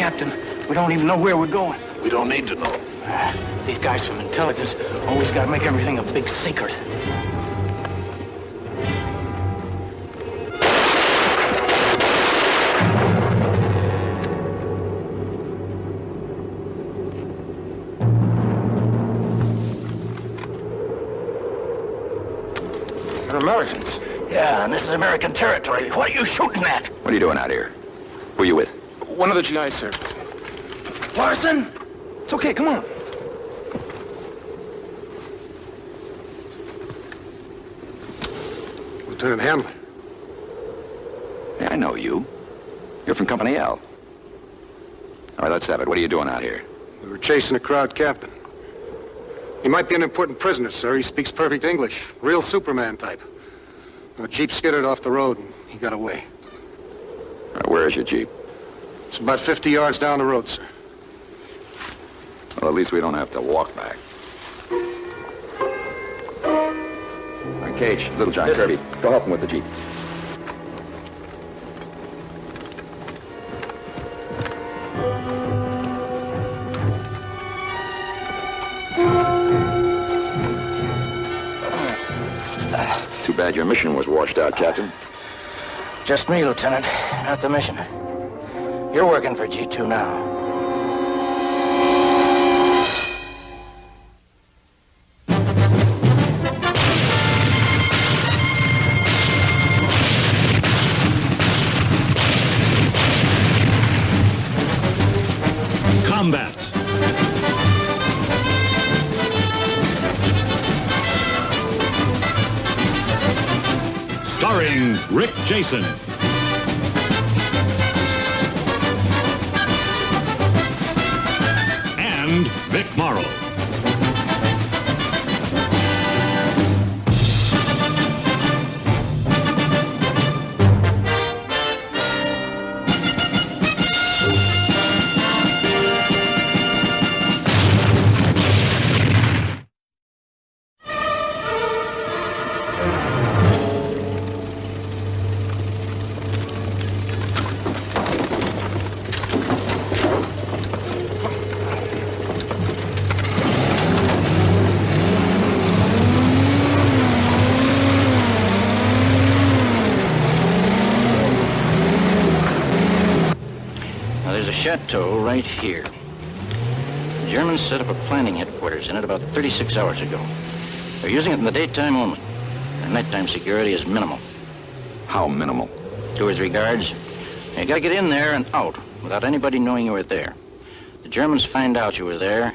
Captain. We don't even know where we're going. We don't need to know. These guys from intelligence always got to make everything a big secret. They're Americans. Yeah, and this is American territory. What are you shooting at? What are you doing out here? Who are you with? One of the GIs, sir. Larson? It's okay, come on. Lieutenant Hamlin. Yeah, I know you. You're from Company L. All right, let's have it. What are you doing out here? We were chasing a crowd captain. He might be an important prisoner, sir. He speaks perfect English. Real Superman type. A jeep skidded off the road and he got away. All right, where is your jeep? It's about 50 yards down the road, sir. Well, at least we don't have to walk back. All right, Cage, Little John, Listen. Kirby, go help him with the jeep. Too bad your mission was washed out, Captain. Just me, Lieutenant, not the mission. You're working for G2 now. Combat. Starring Rick Jason. And Vic Morrow. There's a chateau right here. The Germans set up a planning headquarters in it about 36 hours ago. They're using it in the daytime only. Their nighttime security is minimal. How minimal? 2 or 3 guards. You gotta get in there and out without anybody knowing you were there. The Germans find out you were there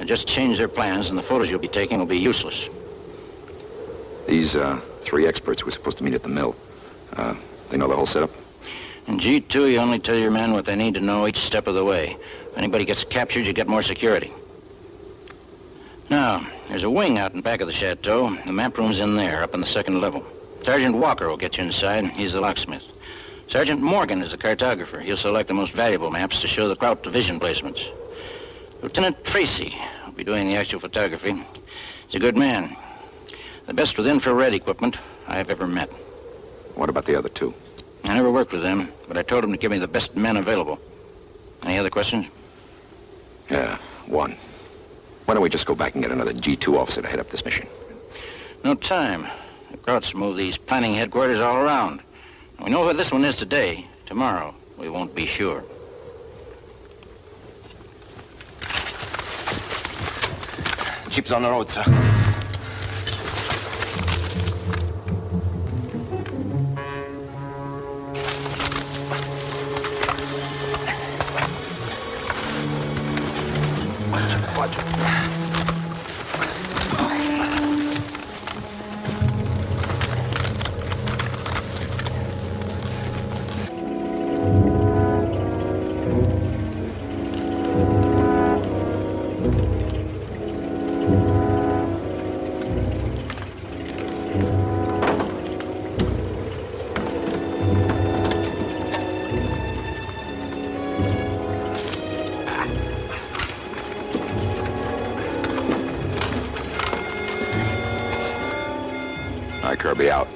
and just change their plans, and the photos you'll be taking will be useless. These 3 experts were supposed to meet at the mill. They know the whole setup? In G2, you only tell your men what they need to know each step of the way. If anybody gets captured, you get more security. Now, there's a wing out in back of the chateau. The map room's in there, up on the 2nd level. Sergeant Walker will get you inside. He's the locksmith. Sergeant Morgan is the cartographer. He'll select the most valuable maps to show the Kraut division placements. Lieutenant Tracy will be doing the actual photography. He's a good man. The best with infrared equipment I've ever met. What about the other 2? I never worked with them, but I told them to give me the best men available. Any other questions? Yeah, 1. Why don't we just go back and get another G2 officer to head up this mission? No time. The Krauts move these planning headquarters all around. We know where this one is today. Tomorrow, we won't be sure. Jeep's on the road, sir. All right, Kirby, out.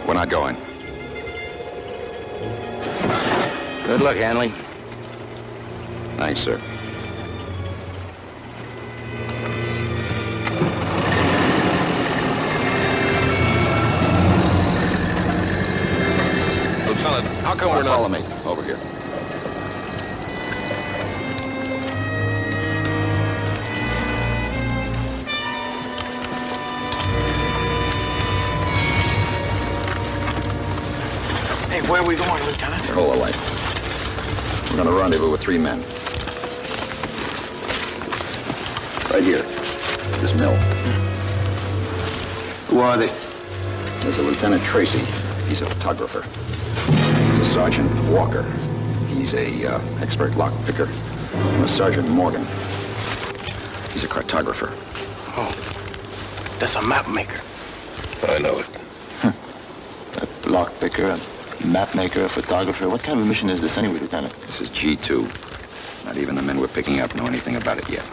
We're not going. Good luck, Hanley. Thanks, sir. Lieutenant, how come we're not... Follow me. Over here. Hey, where are we going, Lieutenant? Hold the light. We're going to rendezvous with 3 men. Right here. This mill. Who are they? There's a Lieutenant Tracy. He's a photographer. There's a Sergeant Walker. He's a expert lock picker. And a Sergeant Morgan. He's a cartographer. Oh, that's a map maker. I know it. A lock picker, a map maker, a photographer. What kind of a mission is this anyway, Lieutenant? This is G2. Not even the men we're picking up know anything about it yet.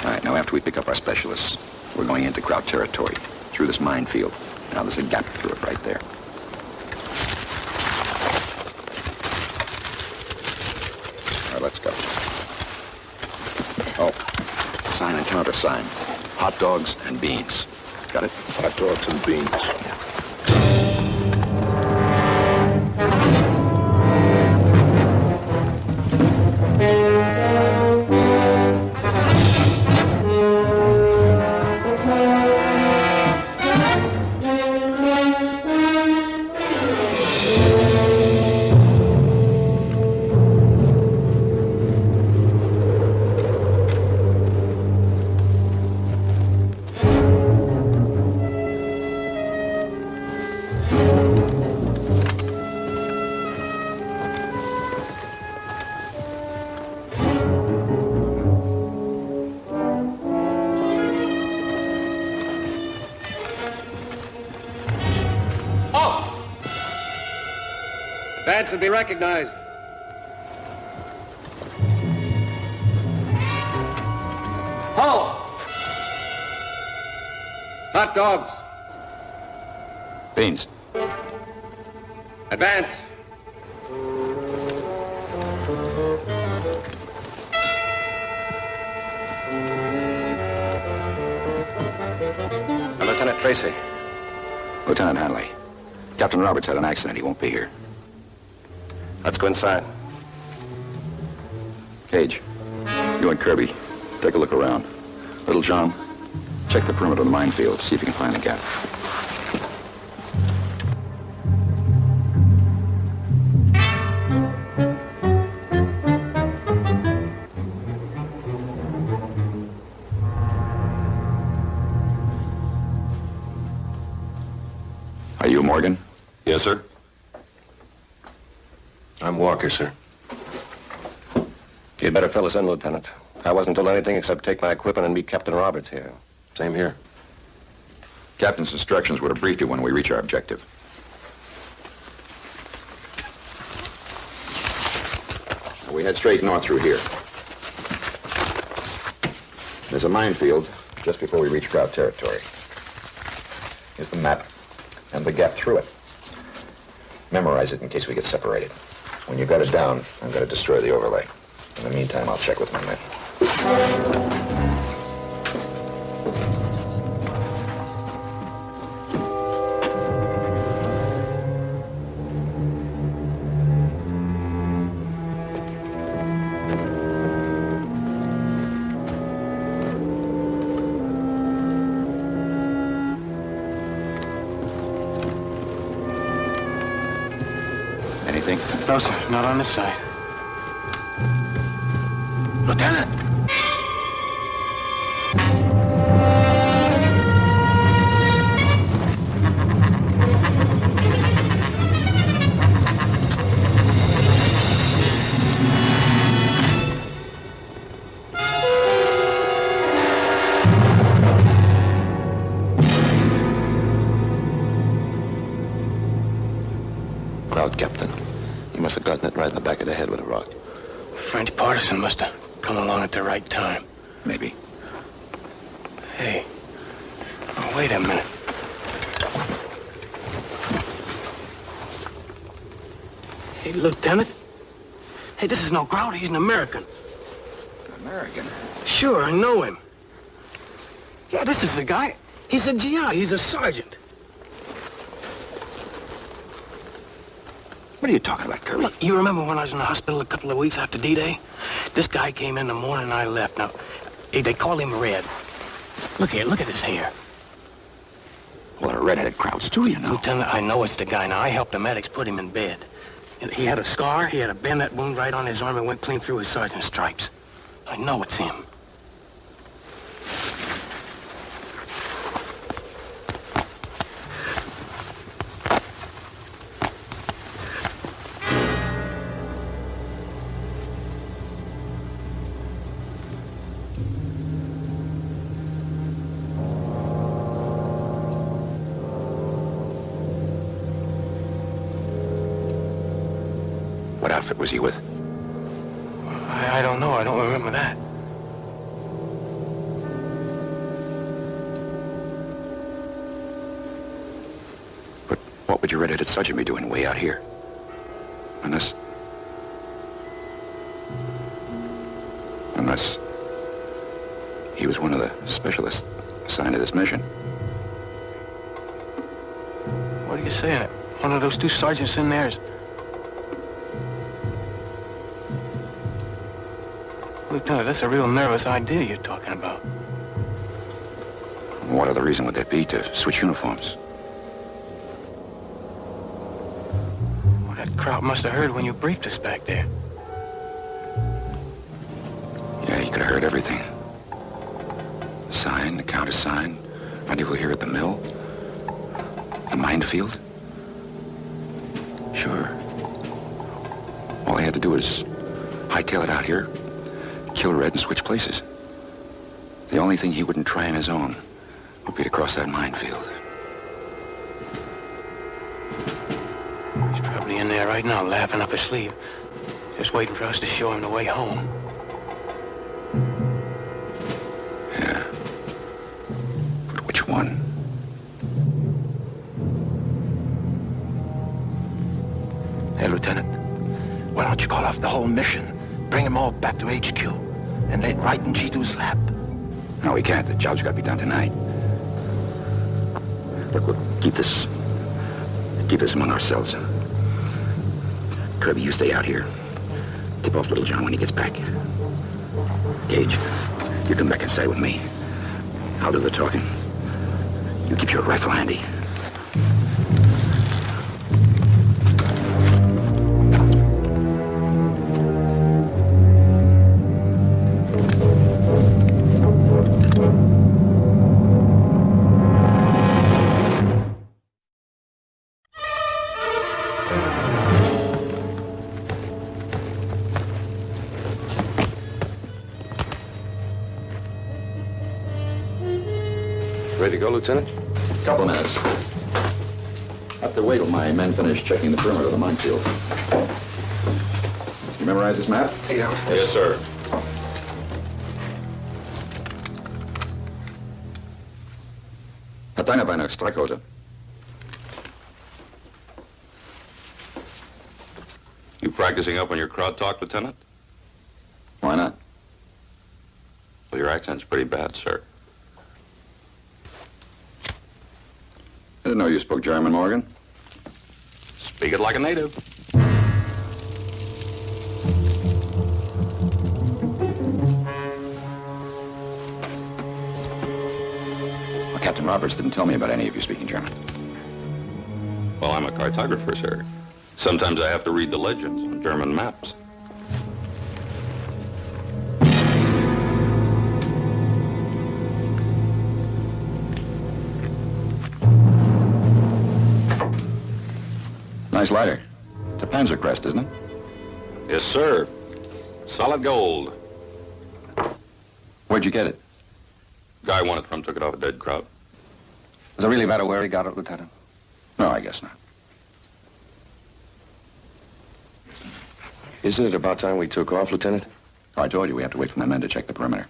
All right, now after we pick up our specialists, we're going into Kraut territory, through this minefield. Now there's a gap through it right there. All right, let's go. Oh, sign and countersign. Hot dogs and beans. Got it? Hot dogs and beans. Advance and be recognized. Halt! Hot dogs. Beans. Advance. Lieutenant Tracy. Lieutenant Hanley. Captain Roberts had an accident. He won't be here. Let's go inside. Cage, you and Kirby, take a look around. Little John, check the perimeter of the minefield. See if you can find the gap. Are you Morgan? Yes, sir. I'm Walker, sir. You'd better fill us in, Lieutenant. I wasn't told anything except take my equipment and meet Captain Roberts here. Same here. Captain's instructions were to brief you when we reach our objective. We head straight north through here. There's a minefield just before we reach Kraut territory. Here's the map and the gap through it. Memorize it in case we get separated. When you got it down, I'm going to destroy the overlay. In the meantime, I'll check with my men. Anything? No, sir. Not on this side. Lieutenant! Crowd captain. He must have gotten it right in the back of the head with a rock. French partisan must have come along at the right time. Maybe. Hey. Oh, wait a minute. Hey, Lieutenant. Hey, this is no grouter. He's an American. American? Sure, I know him. Yeah, this is the guy. He's a GI. He's a sergeant. What are you talking about, Kirby? Look, you remember when I was in the hospital a couple of weeks after D-Day? This guy came in the morning and I left. Now, they call him Red. Look here, look at his hair. Well, there are red-headed crowds, too, you know. Lieutenant, I know it's the guy. Now, I helped the medics put him in bed. And he had a scar, he had a bayonet wound right on his arm and went clean through his sergeant's stripes. I know it's him. What outfit was he with? I don't know. I don't remember that. But what would your red-headed sergeant be doing way out here? Unless he was one of the specialists assigned to this mission. What are you saying? One of those two sergeants in there is... Lieutenant, that's a real nervous idea you're talking about. What other reason would that be to switch uniforms? Well, that crowd must have heard when you briefed us back there. Yeah, you could have heard everything. The sign, the countersign, rendezvous here at the mill, the minefield. Sure. All they had to do was hightail it out here, kill Red and switch places. The only thing he wouldn't try on his own would be to cross that minefield. He's probably in there right now, laughing up his sleeve. Just waiting for us to show him the way home. Yeah. But which one? Hey, Lieutenant, why don't you call off the whole mission? Bring them all back to HQ and lay it right in G2's lap. No, we can't. The job's got to be done tonight. Look, we'll keep this among ourselves. Kirby, you stay out here. Tip off Little John when he gets back. Gage, you come back inside with me. I'll do the talking. You keep your rifle handy. Ready to go, Lieutenant? Couple of minutes. Have to wait till my men finish checking the perimeter of the minefield. You memorize this map? Yeah. Yes, sir. Hatana by next, Streikhose. You practicing up on your crowd talk, Lieutenant? Why not? Well, your accent's pretty bad, sir. I didn't know you spoke German, Morgan. Speak it like a native. Well, Captain Roberts didn't tell me about any of you speaking German. Well, I'm a cartographer, sir. Sometimes I have to read the legends on German maps. Nice lighter. It's a Panzer crest, isn't it? Yes, sir. Solid gold. Where'd you get it? Guy I won it from took it off a dead crowd. Does it really matter where he got it, Lieutenant? No, I guess not. Isn't it about time we took off, Lieutenant? Oh, I told you we have to wait for my men to check the perimeter.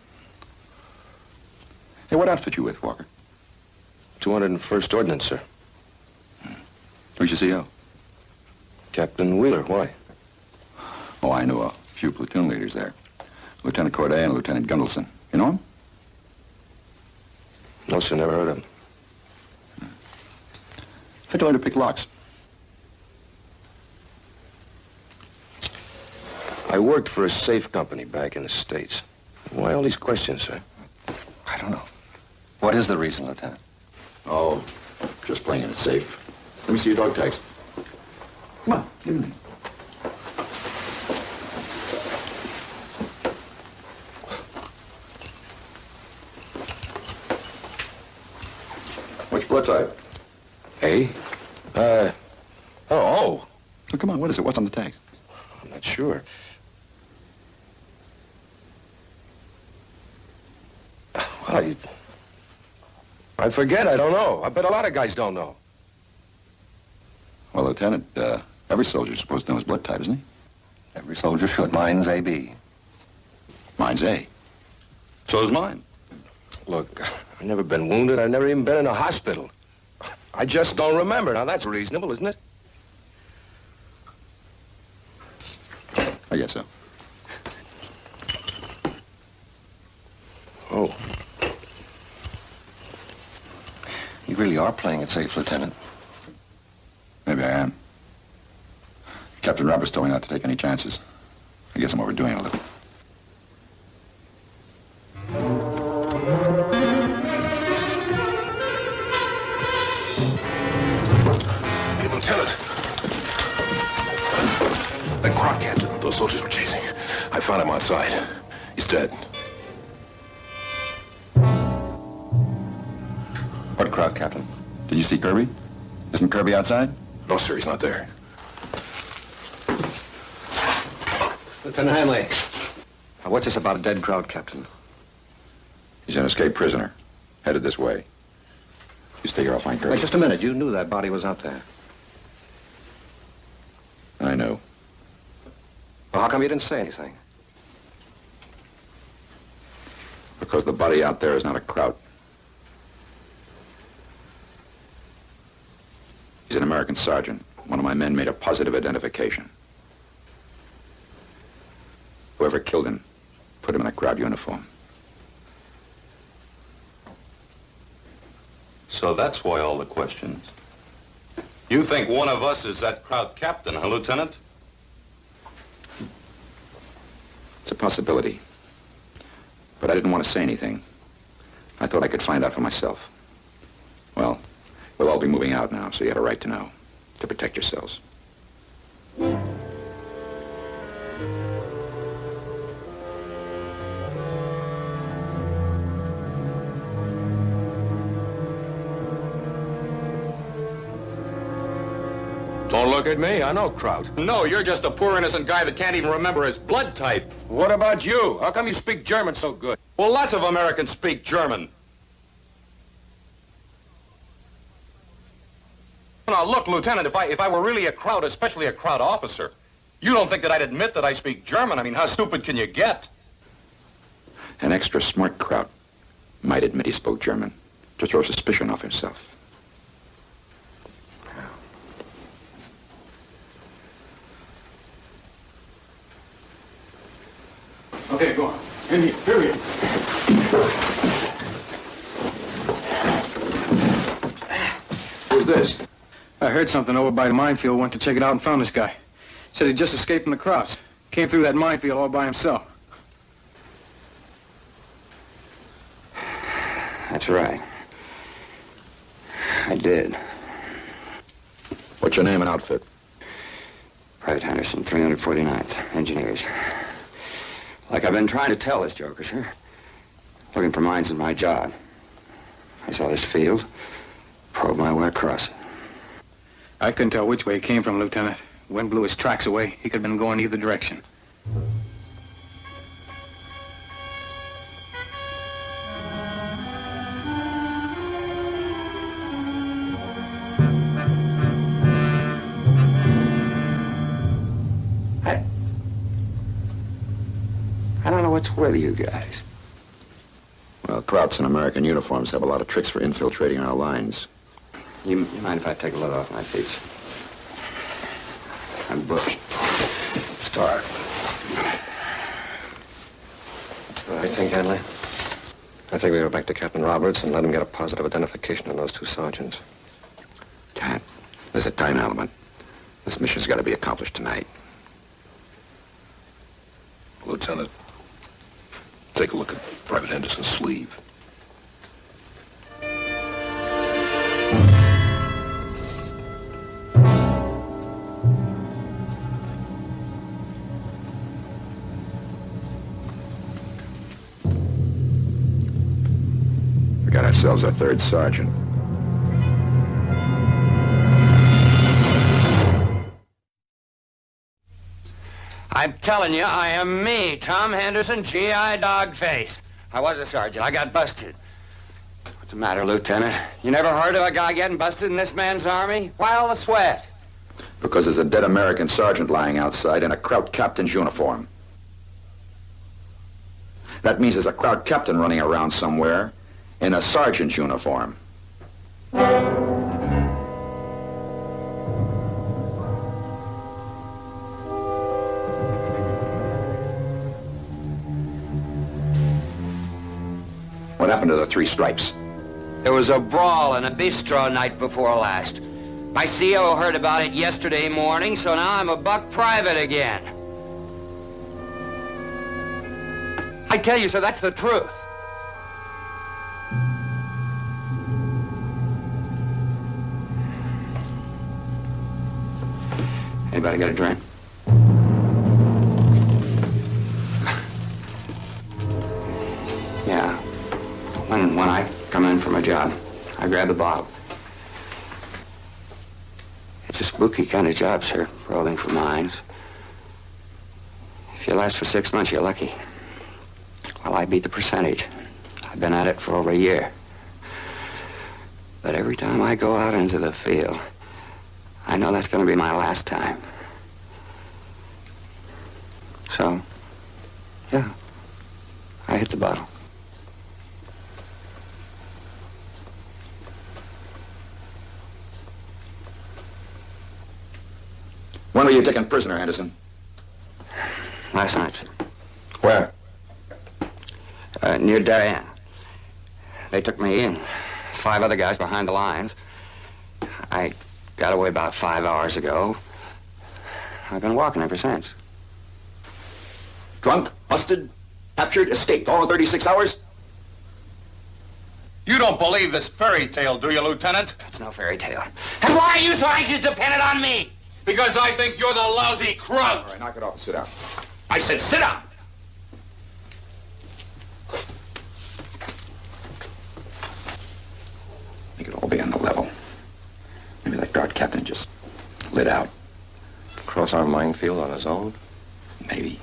Hey, what outfit you with, Walker? 201st Ordnance, sir. Who's your CO? Captain Wheeler, why? Oh, I knew a few platoon leaders there. Lieutenant Corday and Lieutenant Gundelson. You know him? No, sir, never heard of him. How'd you learn to pick locks? I worked for a safe company back in the States. Why all these questions, sir? I don't know. What is the reason, Lieutenant? Oh, just playing it safe. Let me see your dog tags. Come on, give me. Which blood type? A? Oh. Oh, come on, what is it? What's on the tags? I'm not sure. Well, I forget. I don't know. I bet a lot of guys don't know. Well, Lieutenant, every soldier's supposed to know his blood type, isn't he? Every soldier should. Mine's AB. Mine's A. So's mine. Look, I've never been wounded. I've never even been in a hospital. I just don't remember. Now, that's reasonable, isn't it? I guess so. Oh. You really are playing it safe, Lieutenant. Maybe I am. Captain Roberts told me not to take any chances. I guess I'm overdoing it a little. Hey, Lieutenant. That croc captain those soldiers were chasing. I found him outside. He's dead. What crowd, Captain? Did you see Kirby? Isn't Kirby outside? No, sir, he's not there. Lieutenant Hanley. What's this about a dead crowd, Captain? He's an escaped prisoner. Headed this way. You stay here, I'll find Kirby. Wait, just a minute. You knew that body was out there. I know. Well, how come you didn't say anything? Because the body out there is not a Kraut. He's an American sergeant. One of my men made a positive identification. Whoever killed him put him in a Kraut uniform. So that's why all the questions. You think one of us is that crowd captain, huh, Lieutenant? It's a possibility. But I didn't want to say anything. I thought I could find out for myself. Well, we'll all be moving out now, so you have a right to know. To protect yourselves. Don't look at me. I know Kraut. No, you're just a poor innocent guy that can't even remember his blood type. What about you? How come you speak German so good? Well, lots of Americans speak German. Now, look, Lieutenant, if I were really a Kraut, especially a Kraut officer, you don't think that I'd admit that I speak German? I mean, how stupid can you get? An extra smart Kraut might admit he spoke German to throw suspicion off himself. Okay, go on. In here, period. Who's this? I heard something over by the minefield, went to check it out and found this guy. Said he'd just escaped from the Krauts. Came through that minefield all by himself. That's right. I did. What's your name and outfit? Private Henderson, 349th, Engineers. Like I've been trying to tell this joker, sir. Looking for mines is my job. I saw this field, probed my way across it. I couldn't tell which way he came from, Lieutenant. Wind blew his tracks away. He could have been going either direction. I don't know what's with you guys. Well, Krauts in American uniforms have a lot of tricks for infiltrating our lines. You mind if I take a load off my feet? I'm bushed. Start. What do you think, Hanley? I think we go back to Captain Roberts and let him get a positive identification on those two sergeants. Dad, there's a time element. This mission's got to be accomplished tonight. Lieutenant, take a look at Private Henderson's sleeve. We got ourselves a third sergeant. I'm telling you, I am me, Tom Henderson, G.I. Dogface. I was a sergeant. I got busted. What's the matter, Lieutenant? You never heard of a guy getting busted in this man's army? Why all the sweat? Because there's a dead American sergeant lying outside in a Kraut captain's uniform. That means there's a Kraut captain running around somewhere in a sergeant's uniform. What happened to the three stripes? There was a brawl in a bistro night before last. My CO heard about it yesterday morning, so now I'm a buck private again. I tell you, sir, that's the truth. Anybody got a drink? Yeah. When I come in from a job, I grab a bottle. It's a spooky kind of job, sir, rolling for mines. If you last for 6 months, you're lucky. Well, I beat the percentage. I've been at it for over a year. But every time I go out into the field, I know that's going to be my last time. So, yeah, I hit the bottle. When were you taken prisoner, Henderson? Last night, sir. Where? Near Darien. They took me in. 5 other guys behind the lines. I got away about 5 hours ago. I've been walking ever since. Drunk, busted, captured, escaped, all in 36 hours? You don't believe this fairy tale, do you, Lieutenant? It's no fairy tale. And why are you so anxious to pin it on me? Because I think you're the lousy Kraut. All right, knock it off and sit down. I said sit down. We could all be on the level. Maybe that guard captain just lit out. Cross our minefield on his own? Maybe.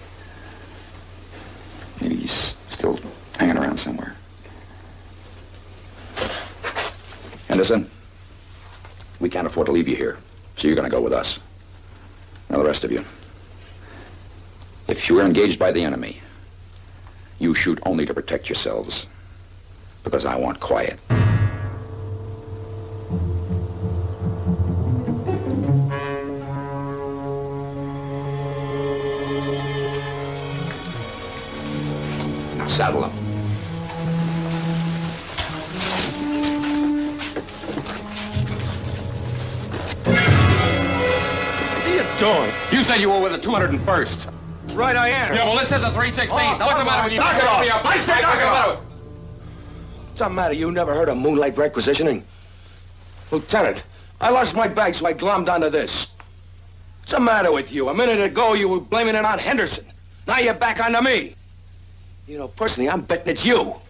Maybe he's still hanging around somewhere. Henderson, we can't afford to leave you here, so you're going to go with us. Now, the rest of you. If you are engaged by the enemy, you shoot only to protect yourselves, because I want quiet. Now, saddle them. Doing? You said you were with the 201st. Right, I am. Yeah, well, this is a 316th. Now, what's the matter with you? Knock it off. I said knock it off. What's the matter? You never heard of moonlight requisitioning? Lieutenant, I lost my bag, so I glommed onto this. What's the matter with you? A minute ago, you were blaming it on Henderson. Now you're back onto me. You know, personally, I'm betting it's you. All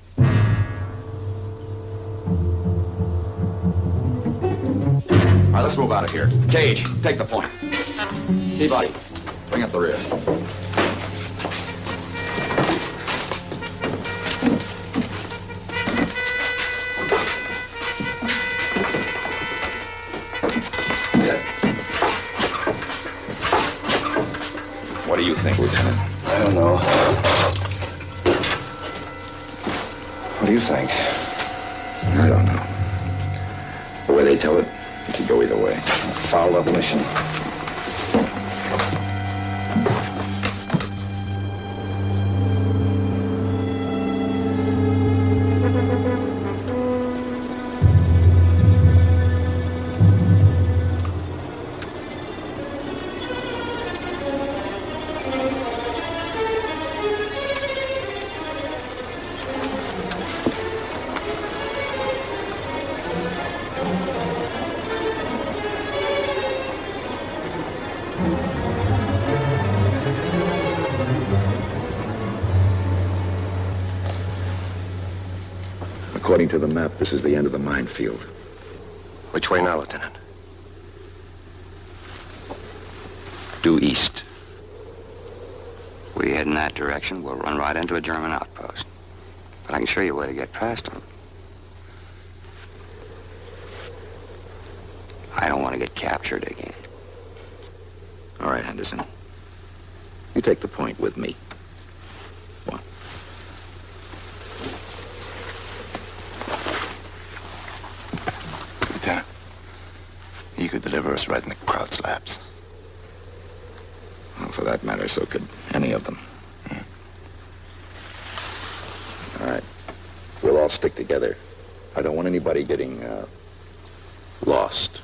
right, let's move out of here. Cage, take the point. Peabody, bring up the rear. What do you think, Lieutenant? I don't know. What do you think? I don't know. The way they tell it, it could go either way. Foul up mission. According to the map, this is the end of the minefield. Which way now, Lieutenant? Due east. We head in that direction, we'll run right into a German outpost. But I can show you a way to get past them. I don't want to get captured again. All right, Henderson. You take the point with me. What? Lieutenant, you could deliver us right in the crowd slabs. Well, for that matter, so could any of them. All right. We'll all stick together. I don't want anybody getting lost.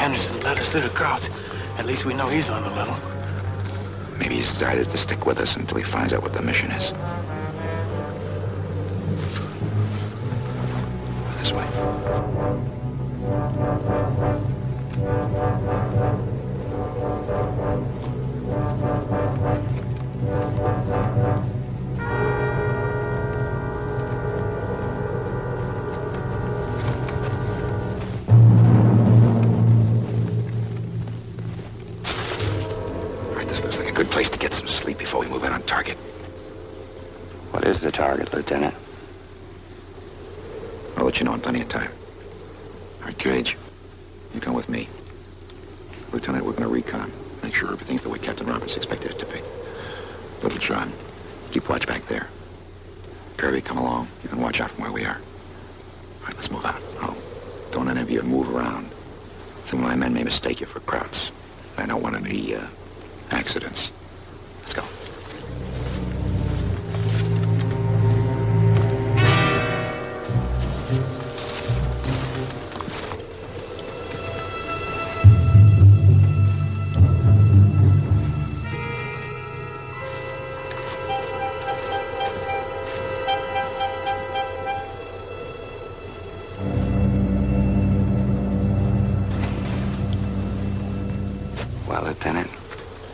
Henderson led us through the crowds. At least we know he's on the level. Maybe he's decided to stick with us until he finds out what the mission is. This way. Good place to get some sleep before we move in on target. What is the target, Lieutenant? I'll let you know in plenty of time. All right, Cage, you come with me. Lieutenant, we're going to recon. Make sure everything's the way Captain Roberts expected it to be. Little John, keep watch back there. Kirby, come along. You can watch out from where we are. All right, let's move out. Oh, don't any of you move around. Some of my men may mistake you for Krauts. I don't want any, accidents. Let's go. Well, Lieutenant,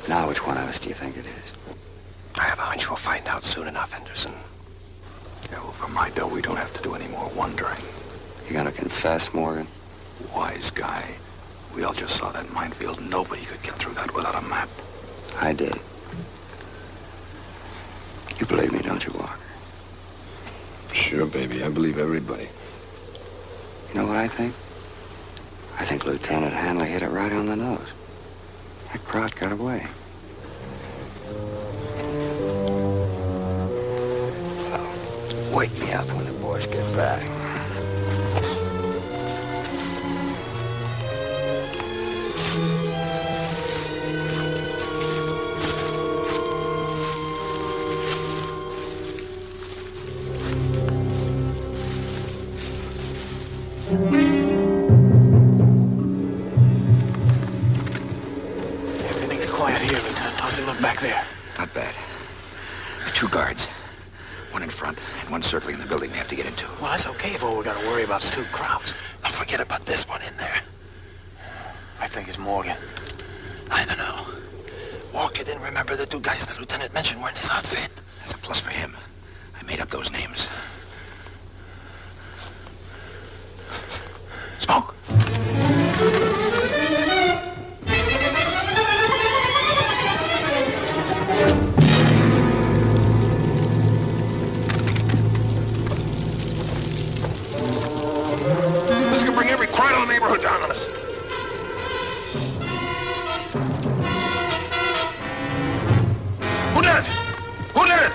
now which one of us do you think it is? I have a hunch we'll find out soon enough, Henderson. Yeah, well, for my dough, we don't have to do any more wondering. You gonna confess, Morgan? Wise guy. We all just saw that minefield. Nobody could get through that without a map. I did. You believe me, don't you, Walker? Sure, baby. I believe everybody. You know what I think? I think Lieutenant Hanley hit it right on the nose. That crowd got away. out when the boys get back. Everything's quiet here, Lieutenant. How's it look back there? Not bad. The two guards. One in front and one circling the building we have to get into. Well, that's okay if all we got to worry about is two crowds. Now forget about this one in there. I think it's Morgan. I don't know. Walker didn't remember the two guys the lieutenant mentioned were in his outfit. That's a plus for him. I made up those names. Smoke! This could bring every crowd in the neighborhood down on us. Who did it? Who did it?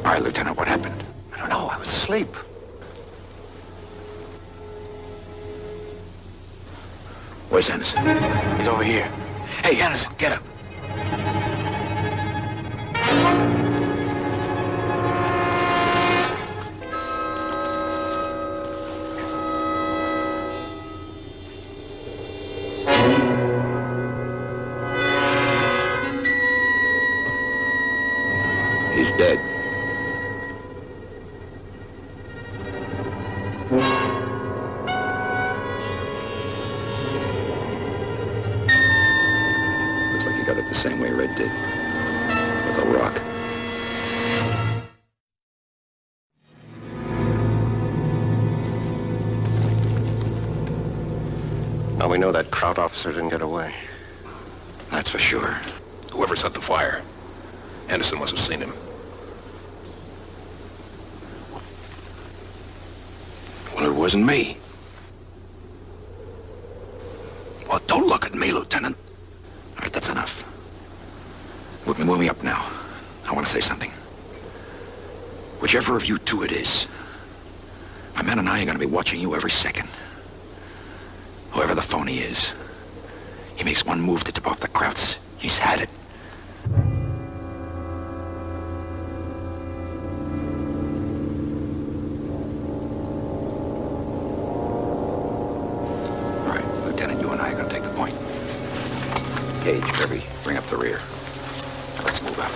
All right, Lieutenant, what happened? I don't know. I was asleep. Where's Anderson? He's over here. Hey, Anderson, get up. He's dead. Looks like he got it the same way Red did. With a rock. Now we know that Kraut officer didn't get away. That's for sure. Whoever set the fire, Anderson must have seen him. Well, it wasn't me. Well, don't look at me, Lieutenant. All right, that's enough. We're moving up now. I want to say something. Whichever of you two it is, my men and I are going to be watching you every second. Whoever the phony is, he makes one move to tip off the Krauts. He's had it. All right, Lieutenant, you and I are going to take the point. Gage, Kirby, bring up the rear. Now let's move out.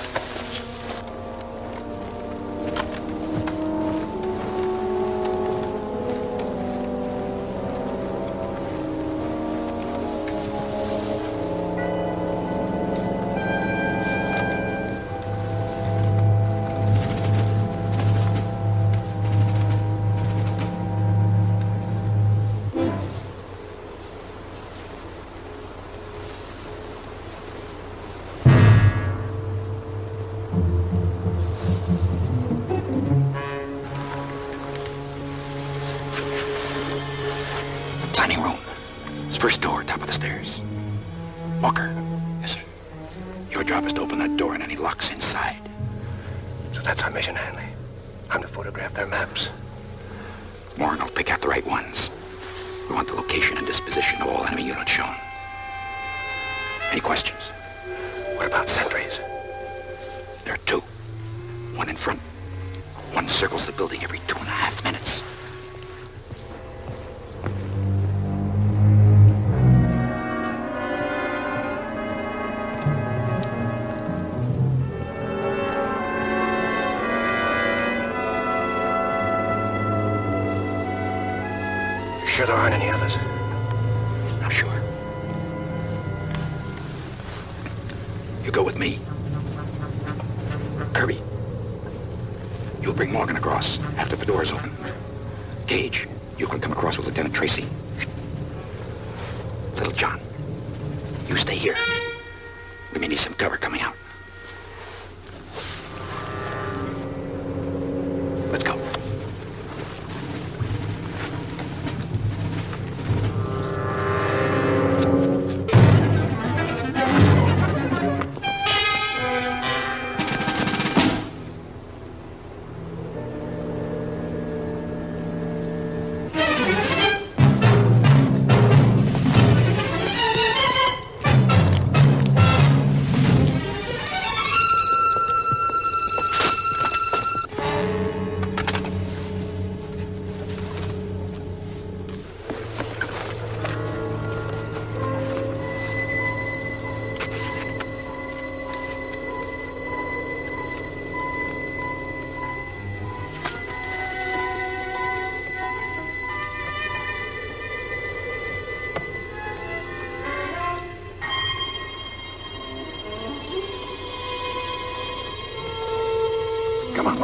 Dining room. It's first door, top of the stairs. Walker. Yes, sir. Your job is to open that door and any locks inside. So that's our mission, Hanley. I'm to photograph their maps. Morgan will pick out the right ones. We want the location and disposition of all enemy units shown. Any questions? What about sentries? There are two. One in front. One circles the building every 2.5 minutes. Sure there aren't any others? I'm sure. You go with me. Kirby, you'll bring Morgan across after the door is open. Gage, you can come across with Lieutenant Tracy. Little John, you stay here. We may need some cover coming out. Let's go.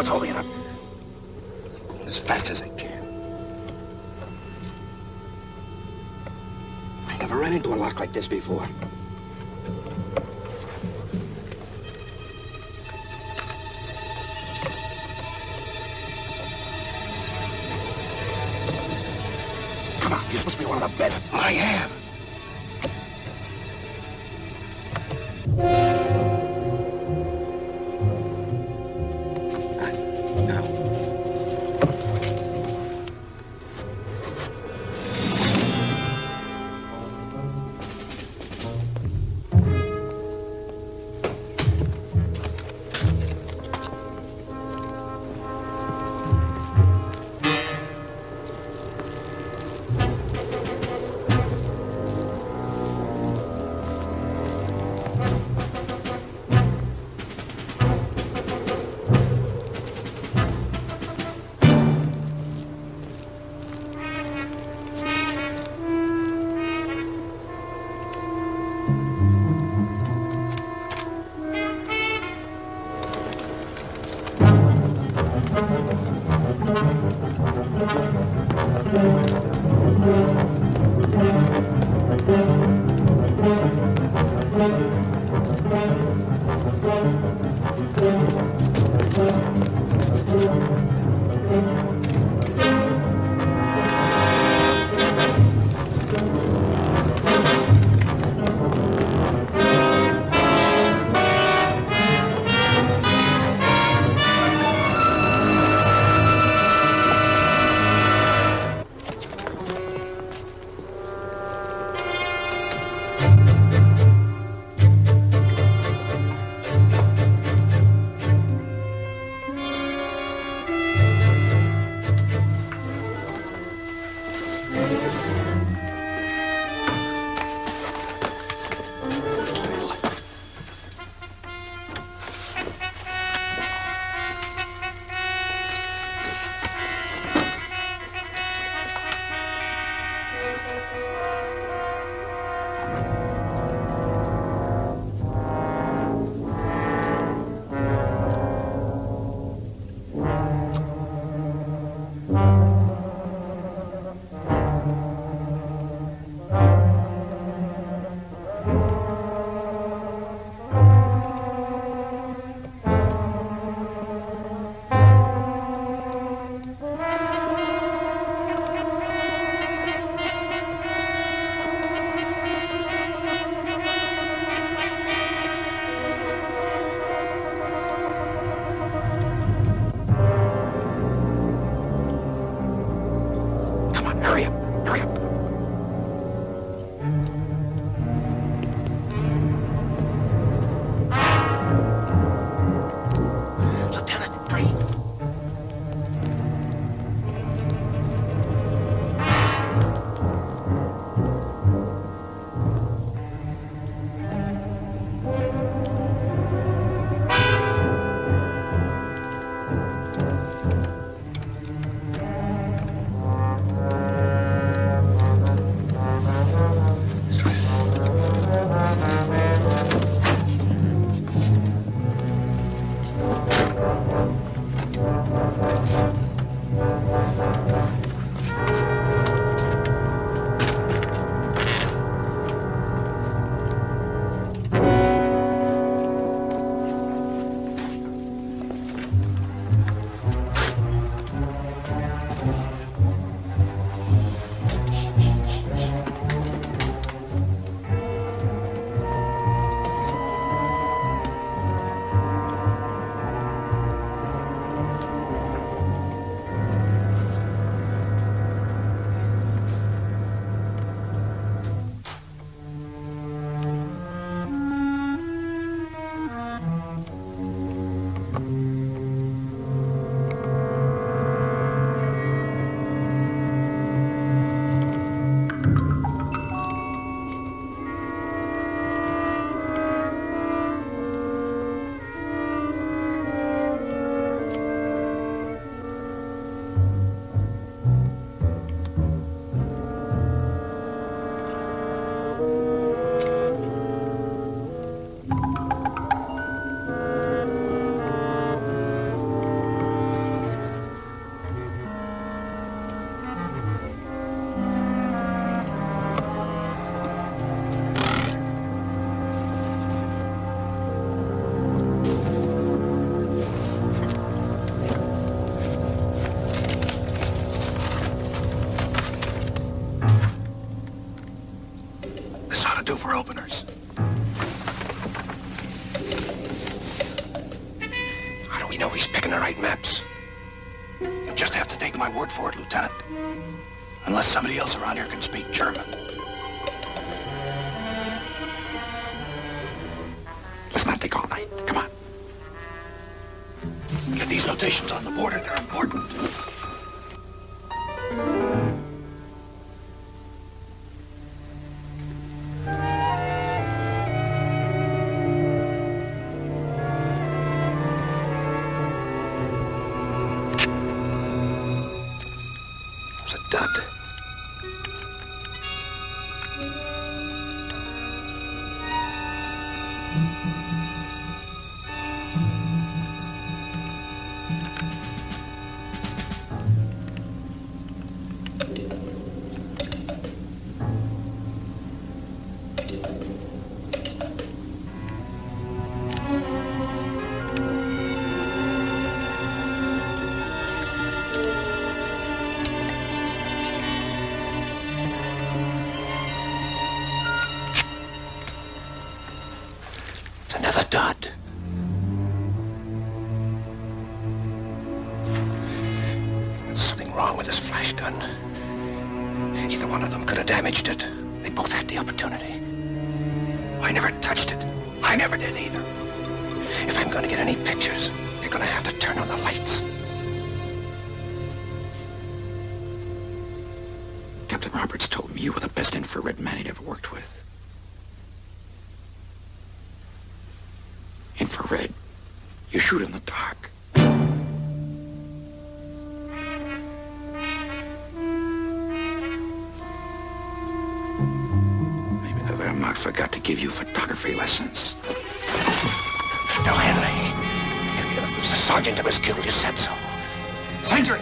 What's holding it up? As fast as I can. I never ran into a lock like this before. Come on, you're supposed to be one of the best. I am. gonna do for openers? How do we know he's picking the right maps? You'll just have to take my word for it, Lieutenant. Unless somebody else around here can speak German. Let's not take all night. Come on. Get these notations on the border. They're important. It's a dud. It's another dud. There's something wrong with this flash gun. Either one of them could have damaged it. They both had the opportunity. I never touched it. I never did either. If I'm going to get any pictures, you're going to have to turn on the lights. Captain Roberts told me you were the best infrared man he'd ever worked with. Infrared. You shoot in the dark. Maybe the Wehrmacht forgot to give you photography lessons. No, Henry. It was the sergeant that was killed. You said so. Sentry!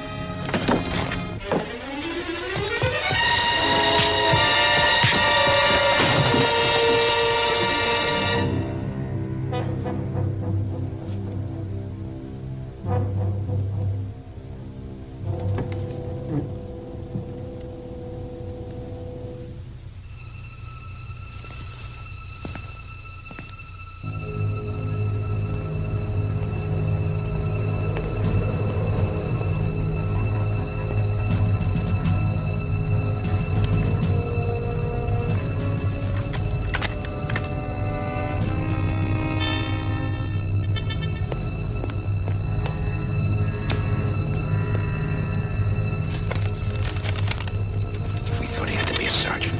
Sergeant.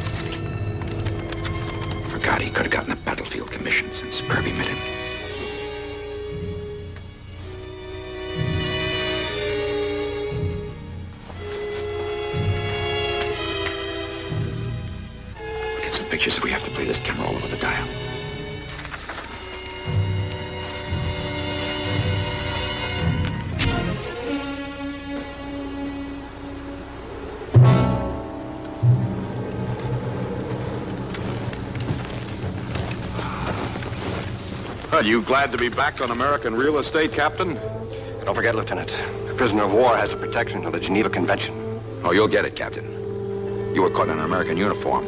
Forgot he could have gotten a battlefield commission since Kirby met him. We'll get some pictures if we have to play this camera all over the dial. Are you glad to be back on American real estate, Captain? Don't forget, Lieutenant, a prisoner of war has the protection of the Geneva Convention. Oh, you'll get it, Captain. You were caught in an American uniform.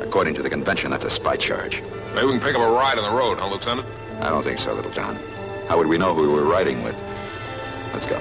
According to the convention, that's a spy charge. Maybe we can pick up a ride on the road, huh, Lieutenant? I don't think so, Little John. How would we know who we were riding with? Let's go.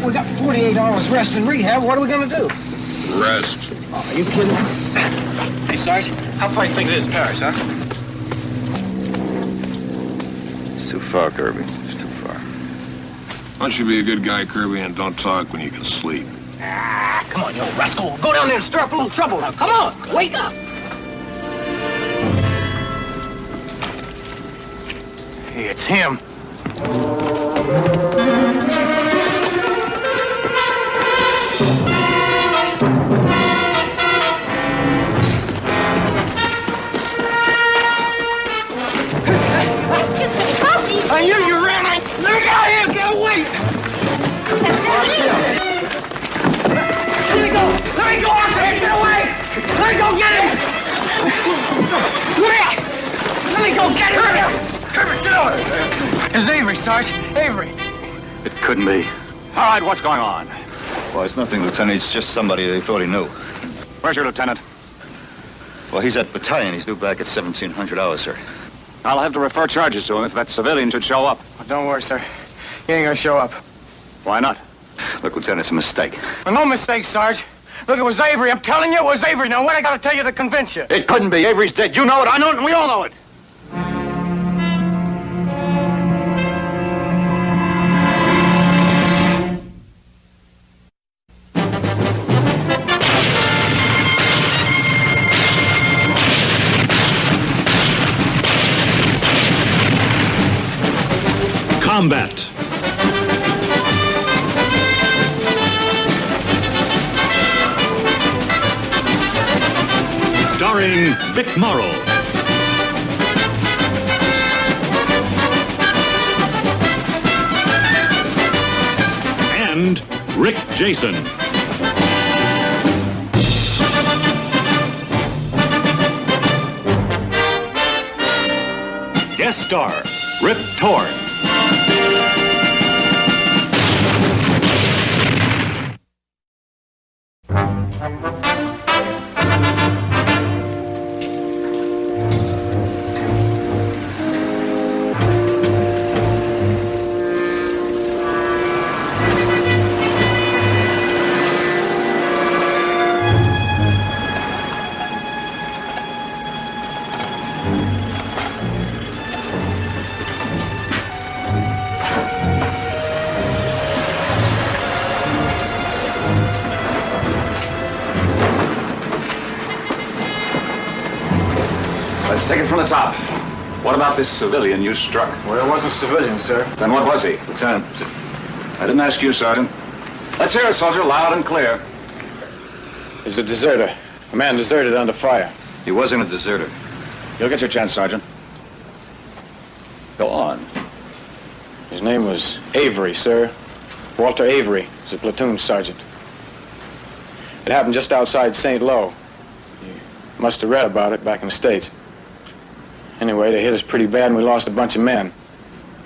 We got 48 hours rest and rehab. What are we gonna do? Rest. Oh, are you kidding? Hey, Sarge, how far you think it is Paris, huh? It's too far, Kirby. It's too far. Why don't you be a good guy, Kirby, and don't talk when you can sleep? Ah, come on, you old rascal. Go down there and stir up a little trouble now. Come on, wake up. Hey, it's him. I knew you ran. Let me get out of here. Get away. Let me go. Let me go out there. Get away. Let me go get him. Let me go get him. Come here, get out. It's Avery, Sarge. Avery. It couldn't be. All right, what's going on? Well, it's nothing, Lieutenant. It's just somebody they thought he knew. Where's your lieutenant? Well, he's at battalion. He's due back at 1700 hours, sir. I'll have to refer charges to him if that civilian should show up. Oh, don't worry, sir. He ain't gonna show up. Why not? Look, Lieutenant, it's a mistake. Well, no mistake, Sarge. Look, it was Avery. I'm telling you, it was Avery. Now, what I gotta tell you to convince you? It couldn't be. Avery's dead. You know it. I know it, and we all know it. Combat. Starring Vic Morrow. And Rick Jason. Guest star, Rip Torn. Let's take it from the top. What about this civilian you struck? Well, it wasn't a civilian, sir. Then what was he? Lieutenant, I didn't ask you, Sergeant. Let's hear it, soldier, loud and clear. He's a deserter. A man deserted under fire. he wasn't a deserter. You'll get your chance, Sergeant. Go on. His name was Avery, sir. Walter Avery. He's a platoon sergeant. It happened just outside St. Lo. You must have read about it back in the States. Anyway, they hit us pretty bad and we lost a bunch of men.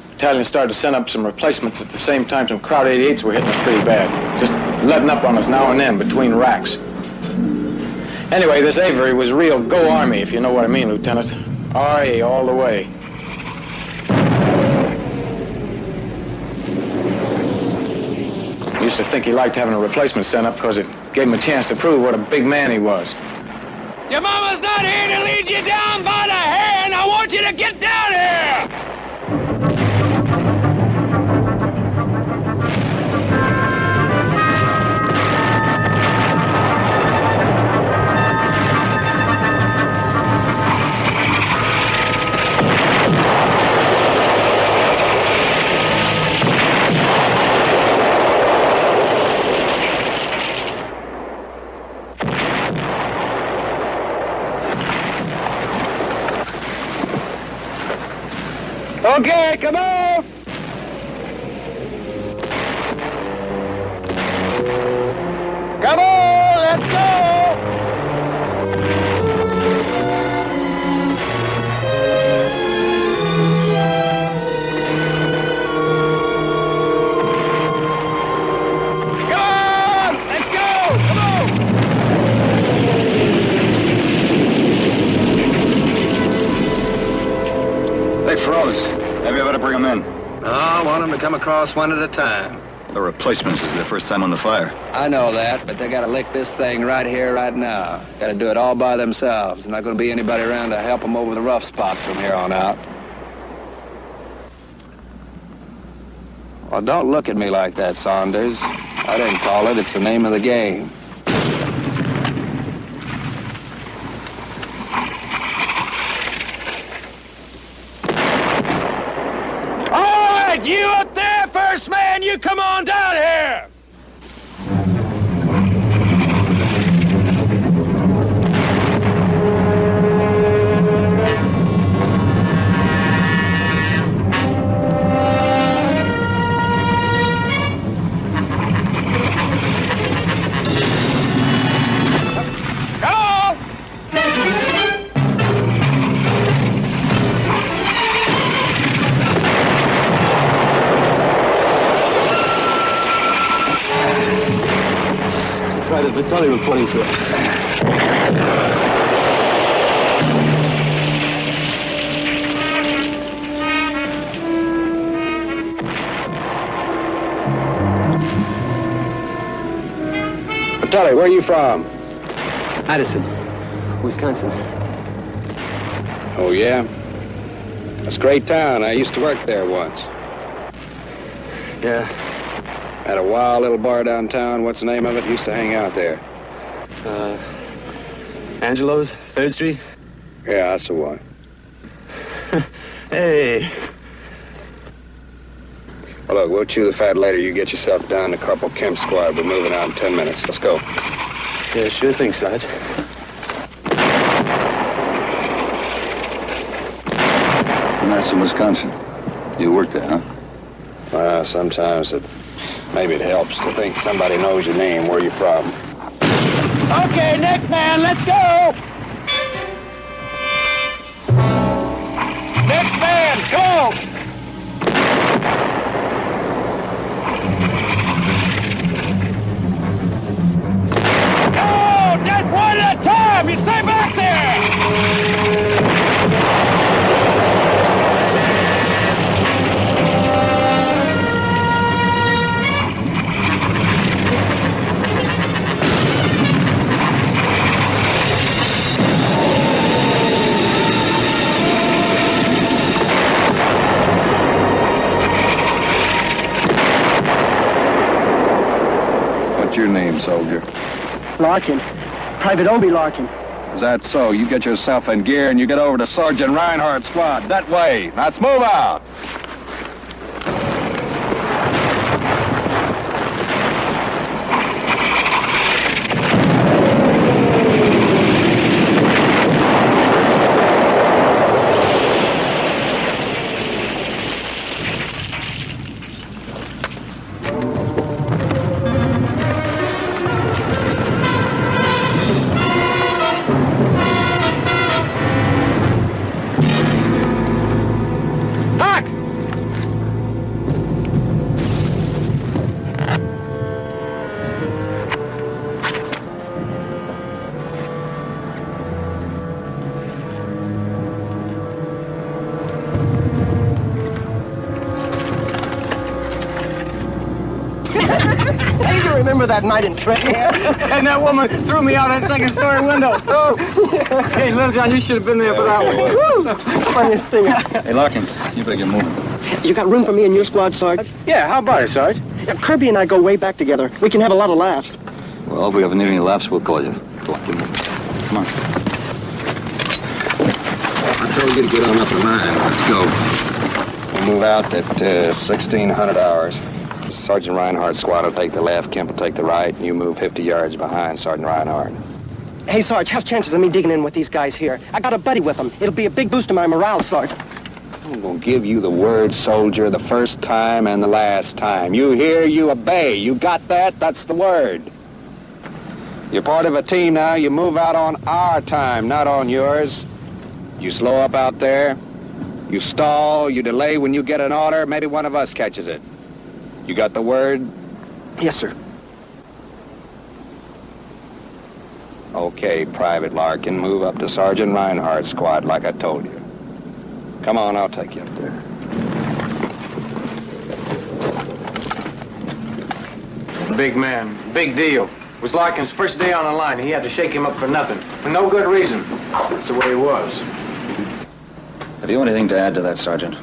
The battalion started to send up some replacements at the same time some Crowd 88s were hitting us pretty bad. Just letting up on us now and then between racks. Anyway, this Avery was real go Army, if you know what I mean, Lieutenant. R.A. all the way. Used to think he liked having a replacement sent up because it gave him a chance to prove what a big man he was. Your mama's not here to lead you down by the hand. I want you to get down here! Okay, come on! Come on, let's go! Come on, let's go! Come on! They froze. Maybe I better bring them in. No, I want them to come across one at a time. The replacements is their first time on the fire. I know that, but they gotta lick this thing right here, right now. Gotta do it all by themselves. There's not gonna be anybody around to help them over the rough spots from here on out. Well, don't look at me like that, Saunders. I didn't call it. It's the name of the game. All right, you up there, first man, you come on down here. Private Vitali reporting, sir. Vitali, where are you from? Addison, Wisconsin. Oh, yeah? That's a great town. I used to work there once. Yeah. Had a wild little bar downtown. What's the name of it? Used to hang out there. Angelo's, 3rd Street? Yeah, that's the one. Hey. Well, look, we'll chew the fat later. You get yourself down to Corporal Kemp's squad. We're moving out in 10 minutes. Let's go. Yeah, sure thing, Sarge. Madison, Wisconsin. You work there, huh? Well, sometimes maybe it helps to think somebody knows your name, where you're from. Okay, next man, let's go. Next man, go. No, just one at a time. You stay back there. What's your name, soldier? Larkin. Private Obi Larkin. Is that so? You get yourself in gear and you get over to Sergeant Reinhardt's squad. That way. Let's move out. Remember that night in Trenton? And that woman threw me out that second-story window. Oh. Hey, Little John, you should have been there for that one. Funniest thing. Hey, Larkin, you better get moving. You got room for me in your squad, Sarge? Yeah, how about it, Sarge? Kirby and I go way back together. We can have a lot of laughs. Well, if we ever need any laughs, we'll call you. Go on, get moving. Come on. I told you to get on up in line. Let's go. We'll move out at 1600 hours. Sergeant Reinhardt's squad will take the left, Kemp will take the right, and you move 50 yards behind Sergeant Reinhardt. Hey, Sarge, how's chances of me digging in with these guys here? I got a buddy with them. It'll be a big boost to my morale, Sarge. I'm gonna give you the word, soldier, the first time and the last time. You hear, you obey. You got that? That's the word. You're part of a team now. You move out on our time, not on yours. You slow up out there. You stall. You delay when you get an order. Maybe one of us catches it. You got the word? Yes, sir. Okay, Private Larkin, move up to Sergeant Reinhardt's squad like I told you. Come on, I'll take you up there. Big man, big deal. It was Larkin's first day on the line. He had to shake him up for nothing. For no good reason. That's the way he was. Have you anything to add to that, Sergeant?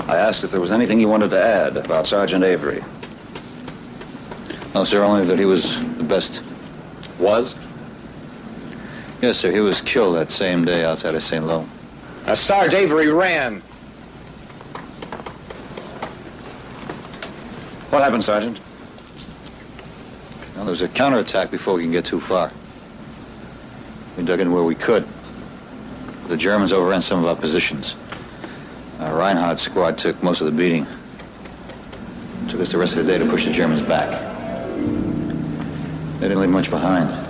I asked if there was anything you wanted to add about Sergeant Avery. No, sir, only that he was the best. Was? Yes, sir, he was killed that same day outside of St. Lo. Sarge Avery ran. What happened, Sergeant? Well, there was a counterattack before we can get too far. We dug in where we could. The Germans overran some of our positions. Reinhardt's squad took most of the beating. It took us the rest of the day to push the Germans back. They didn't leave much behind.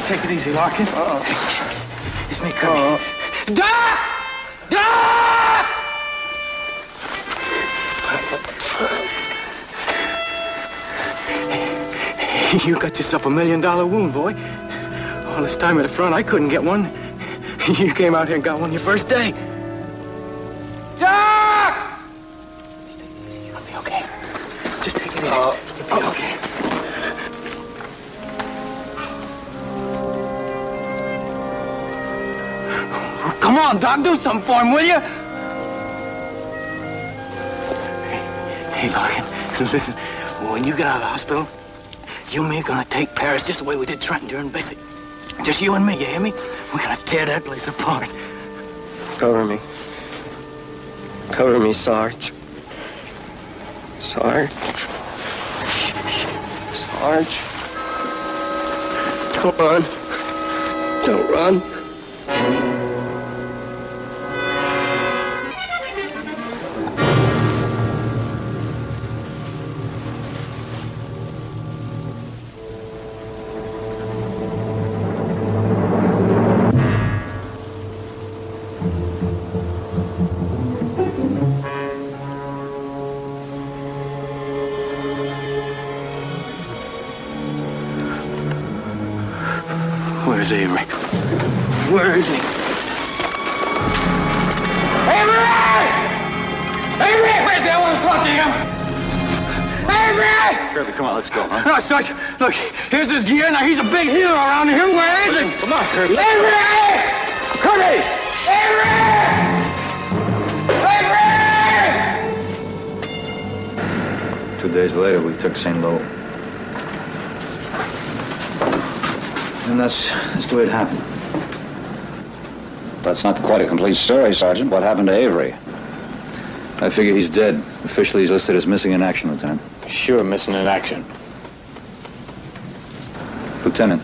Take it easy, Larkin. It's me coming. Doc! Doc! You got yourself $1 million wound, boy. All this time at the front, I couldn't get one. You came out here and got one your first day. Doc! Just take it easy. You're gonna be okay. Just take it easy. You'll be okay. Come on, Doc, do something for him, will you? Hey, Larkin, listen, when you get out of the hospital, you and me are gonna take Paris just the way we did Trenton during basic. Just you and me, you hear me? We're gonna tear that place apart. Cover me. Cover me, Sarge. Sarge. Sarge. Don't run. Don't run. Where's Avery? Where is he? Avery! Avery! Where's the one talking to him? Avery! Kirby, come on, let's go, huh? No, Sarge, look, here's his gear. Now, he's a big hero around here. Where is he? Come on, Kirby. Avery! Kirby! Avery! Avery! 2 days later, we took St. Lo. And that's the way it happened. That's not quite a complete story, Sergeant. What happened to Avery? I figure he's dead. Officially, he's listed as missing in action, Lieutenant. Sure, missing in action. Lieutenant,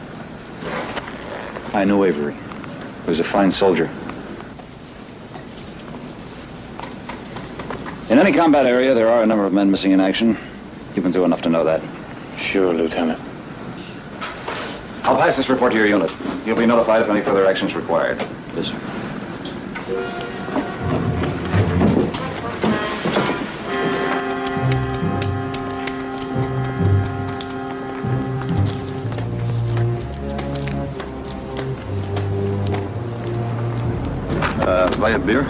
I knew Avery. He was a fine soldier. In any combat area, there are a number of men missing in action. You've been through enough to know that. Sure, Lieutenant. I'll pass this report to your unit. You'll be notified if any further action is required. Yes, sir. Buy a beer?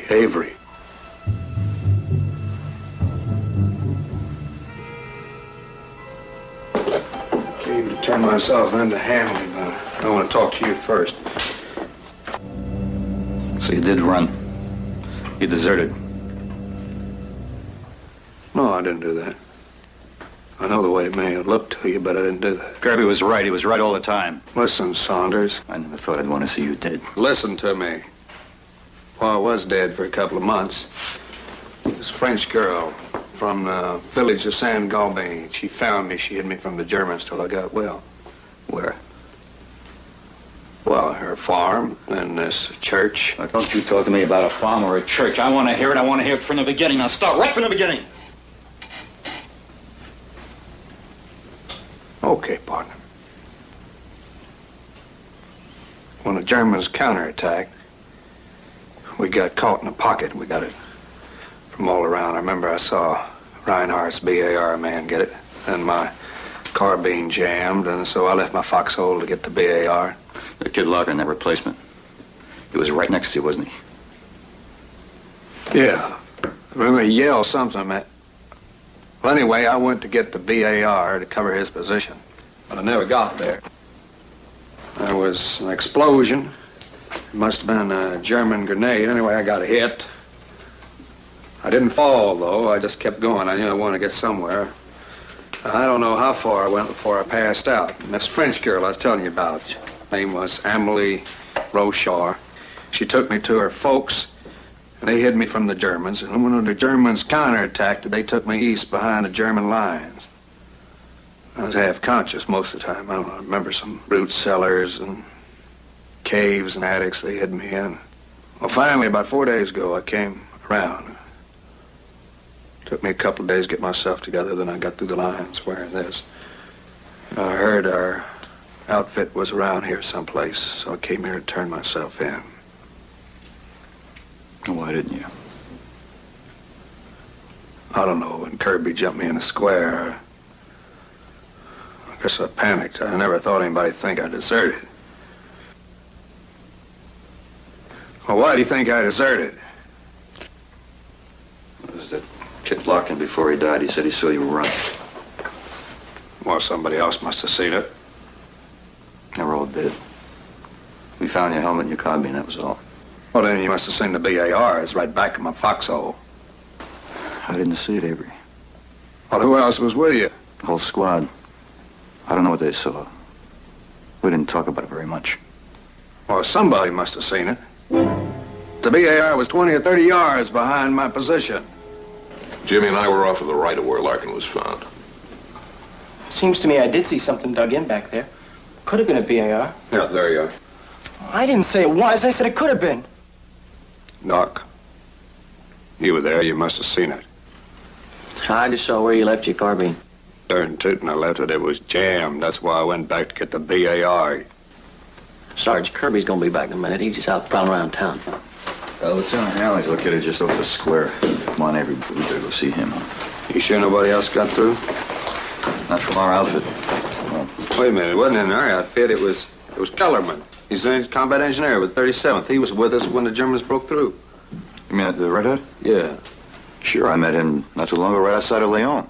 Avery. Came to turn myself into Hanley, but I want to talk to you first. So you did run. You deserted. No, I didn't do that. I know the way it may have looked to you, but I didn't do that. Kirby was right. He was right all the time. Listen, Saunders. I never thought I'd want to see you dead. Listen to me. Well, I was dead for a couple of months. This French girl from the village of San Galbin, she found me. She hid me from the Germans till I got well. Where? Well, her farm and this church. Now, don't you talk to me about a farm or a church. I want to hear it. I want to hear it from the beginning. Now start right from the beginning. Okay, partner. When the Germans counterattacked, we got caught in a pocket. We got it from all around. I remember I saw Reinhardt's BAR man get it, and my carbine jammed, and so I left my foxhole to get the BAR. The kid Larkin, that replacement. He was right next to you, wasn't he? Yeah. I remember he yelled something, man. Well, anyway, I went to get the BAR to cover his position, but I never got there. There was an explosion. It must have been a German grenade. Anyway, I got hit. I didn't fall, though. I just kept going. I knew I wanted to get somewhere. I don't know how far I went before I passed out. And this French girl I was telling you about, her name was Amélie Rochard. She took me to her folks, and they hid me from the Germans. And when the Germans counterattacked, they took me east behind the German lines. I was half conscious most of the time. I don't know. I remember some root cellars and caves and attics they hid me in. Well, finally, about 4 days ago, I came around. Took me a couple of days to get myself together, then I got through the lines wearing this. I heard our outfit was around here someplace, so I came here to turn myself in. Why didn't you? I don't know, when Kirby jumped me in the square, I guess I panicked. I never thought anybody'd think I deserted. Well, why do you think I deserted? It was that kid Larkin before he died. He said he saw you run. Well, somebody else must have seen it. They all did. We found your helmet and your carbine, that was all. Well, then you must have seen the BAR. It's right back in my foxhole. I didn't see it, Avery. Well, who else was with you? The whole squad. I don't know what they saw. We didn't talk about it very much. Well, somebody must have seen it. The BAR was 20 or 30 yards behind my position. Jimmy and I were off to the right of where Larkin was found. Seems to me I did see something dug in back there. Could have been a BAR. Yeah, there you are. I didn't say it was. I said it could have been. Doc, you were there. You must have seen it. I just saw where you left your carbine. Darn tootin', I left it. It was jammed. That's why I went back to get the BAR. Sarge, Kirby's gonna be back in a minute. He's just out prowling around town. Lieutenant Hanley's located just over the square. Come on, Avery. We better go see him. You sure nobody else got through? Not from our outfit. Well, wait a minute. It wasn't in our outfit. It was Kellerman. He's a combat engineer with 37th. He was with us when the Germans broke through. You mean the redhead? Yeah. Sure, I met him not too long ago right outside of Lyon.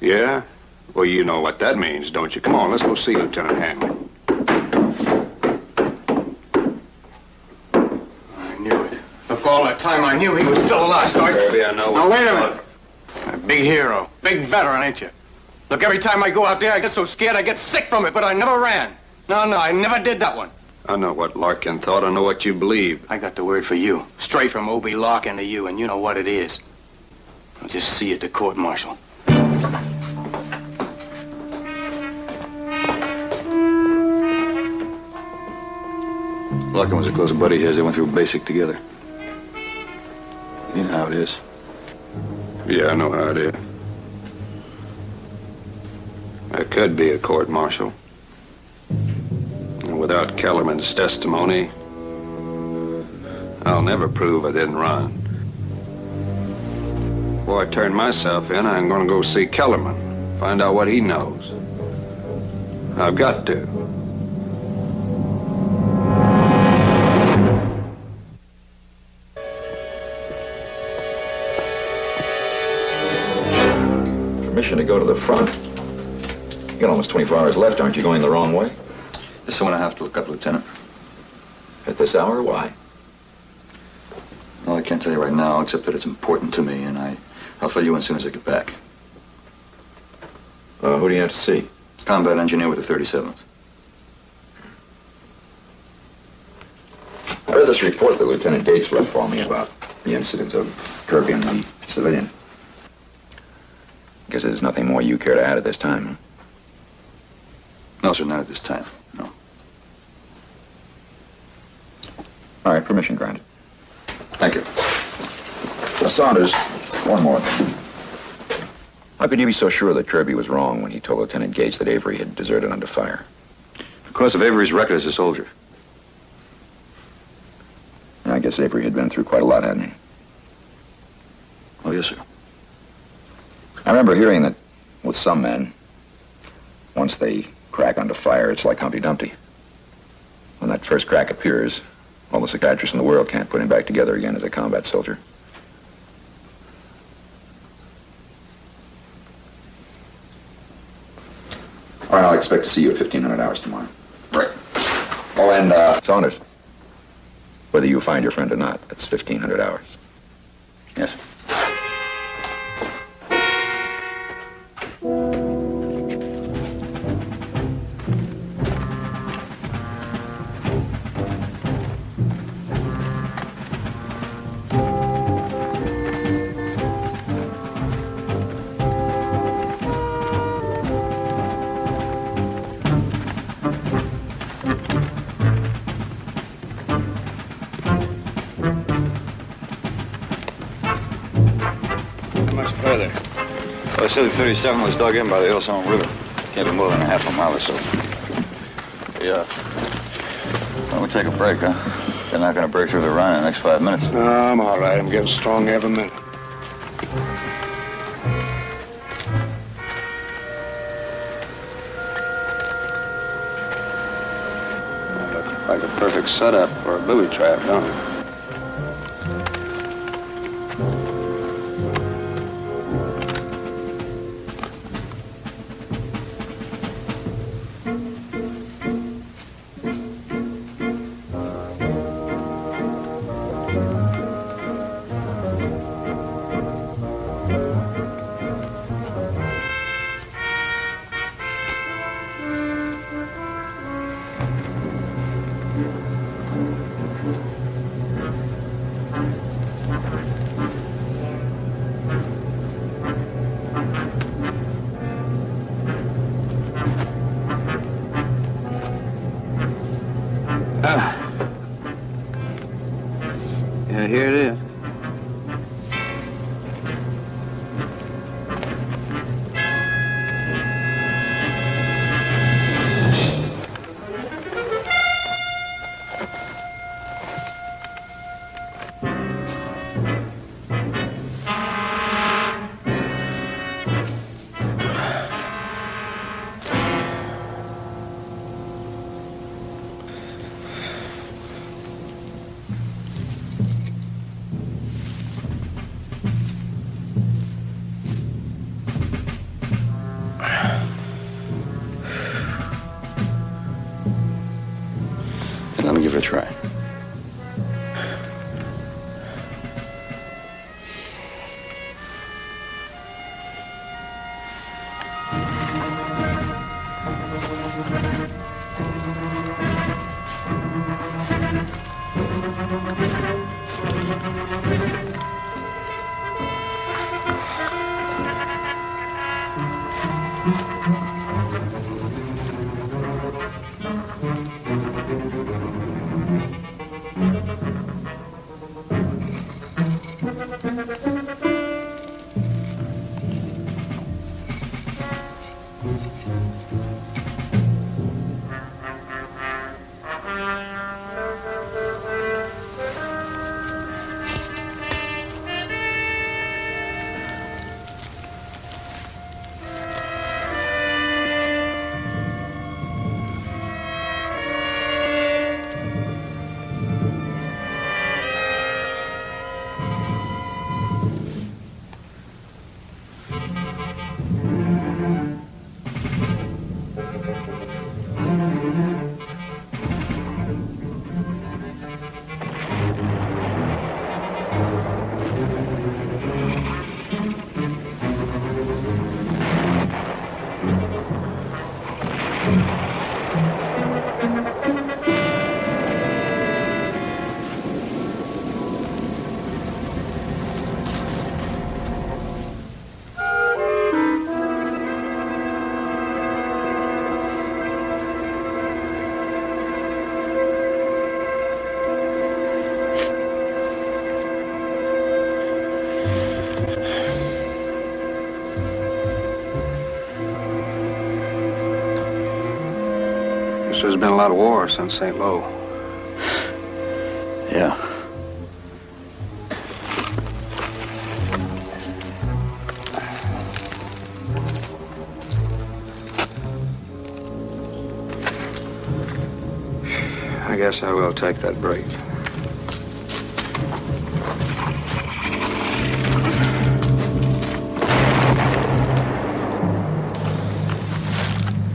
Yeah? Well, you know what that means, don't you? Come on, let's go see Lieutenant Hanley. I knew it. Look, all that time I knew he was still alive, Sergeant. Kirby, I know. Now, wait a minute. A big hero. Big veteran, ain't you? Look, every time I go out there, I get so scared I get sick from it, but I never ran. No, I never did that one. I know what Larkin thought. I know what you believe. I got the word for you. Straight from O.B. Larkin to you, and you know what it is. I'll just see you at the court-martial. Larkin was a close buddy of his. They went through basic together. You know how it is. Yeah, I know how it is. There could be a court-martial. And without Kellerman's testimony, I'll never prove I didn't run. Before I turn myself in, I'm going to go see Kellerman, find out what he knows. I've got to. permission to go to the front. You got almost 24 hours left. Aren't you going the wrong way? There's someone I have to look up, Lieutenant. At this hour? Why? Well, I can't tell you right now, except that it's important to me, and I'll fill you in as soon as I get back. Who do you have to see? Combat engineer with the 37th. I read this report that Lieutenant Gates left for me about the incident of Kirby and the civilian. Guess there's nothing more you care to add at this time, huh? No, sir, not at this time. No. All right, permission granted. Thank you. Saunders, one more thing. How could you be so sure that Kirby was wrong when he told Lieutenant Gates that Avery had deserted under fire? Because of Avery's record as a soldier. I guess Avery had been through quite a lot, hadn't he? Oh, yes, sir. I remember hearing that with some men, once they crack under fire, it's like Humpty Dumpty. When that first crack appears, all the psychiatrists in the world can't put him back together again as a combat soldier. All right, I'll expect to see you at 1500 hours tomorrow. Right. Oh, and, Saunders, whether you find your friend or not, that's 1500 hours. Yes. Further. Well, they said the 37 was dug in by the Hillsong River. Can't be more than a half a mile or so. Yeah. Why don't we take a break, huh? They're not going to break through the Rhine in the next 5 minutes. No, I'm all right. I'm getting strong every minute. Looks like a perfect setup for a booby trap, don't it? Yeah, here it is. Let me give it a try. Guess there's been a lot of war since St. Lo. Yeah. I guess I will take that break.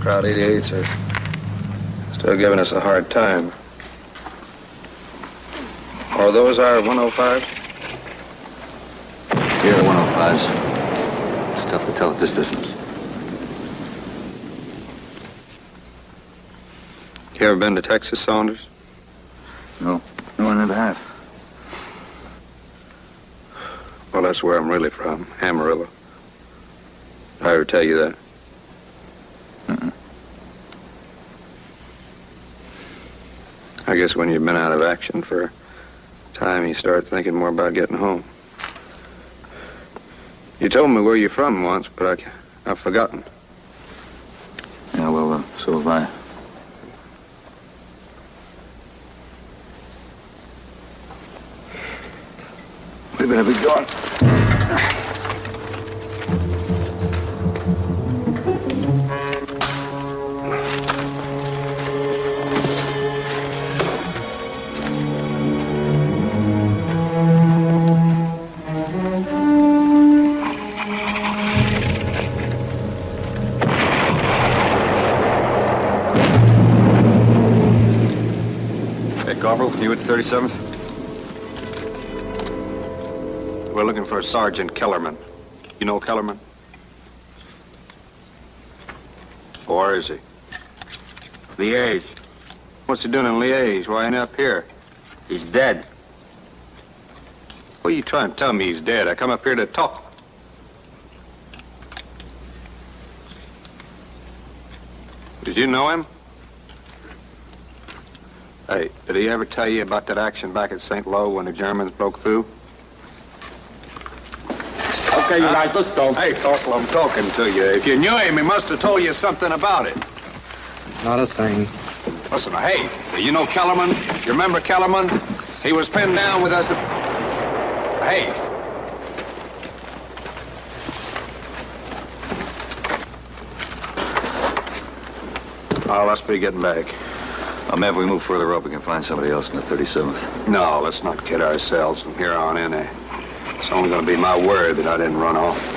Crowd 88s are still giving us a hard time. Are those our 105s? Here are the 105s. It's tough to tell at this distance. You ever been to Texas, Saunders? No. No, I never have. Well, that's where I'm really from, Amarillo. Did I ever tell you that? I guess when you've been out of action for a time, you start thinking more about getting home. You told me where you're from once, but I've forgotten. Yeah, well, so have I. We better be going. Hey, Corporal, you at the 37th? We're looking for Sergeant Kellerman. You know Kellerman? Where is he? Liège. What's he doing in Liège? Why ain't he up here? He's dead. What are you trying to tell me he's dead? I come up here to talk. Did you know him? Hey, did he ever tell you about that action back at St. Lo when the Germans broke through? Okay, you guys, let's go. Hey, Corporal, I'm talking to you. If you knew him, he must have told you something about it. Not a thing. Listen, hey, you know Kellerman? You remember Kellerman? He was pinned down with us. Hey. Oh, let's be getting back. If we move further up, we can find somebody else in the 37th. No, let's not kid ourselves from here on in. It's only going to be my word that I didn't run off.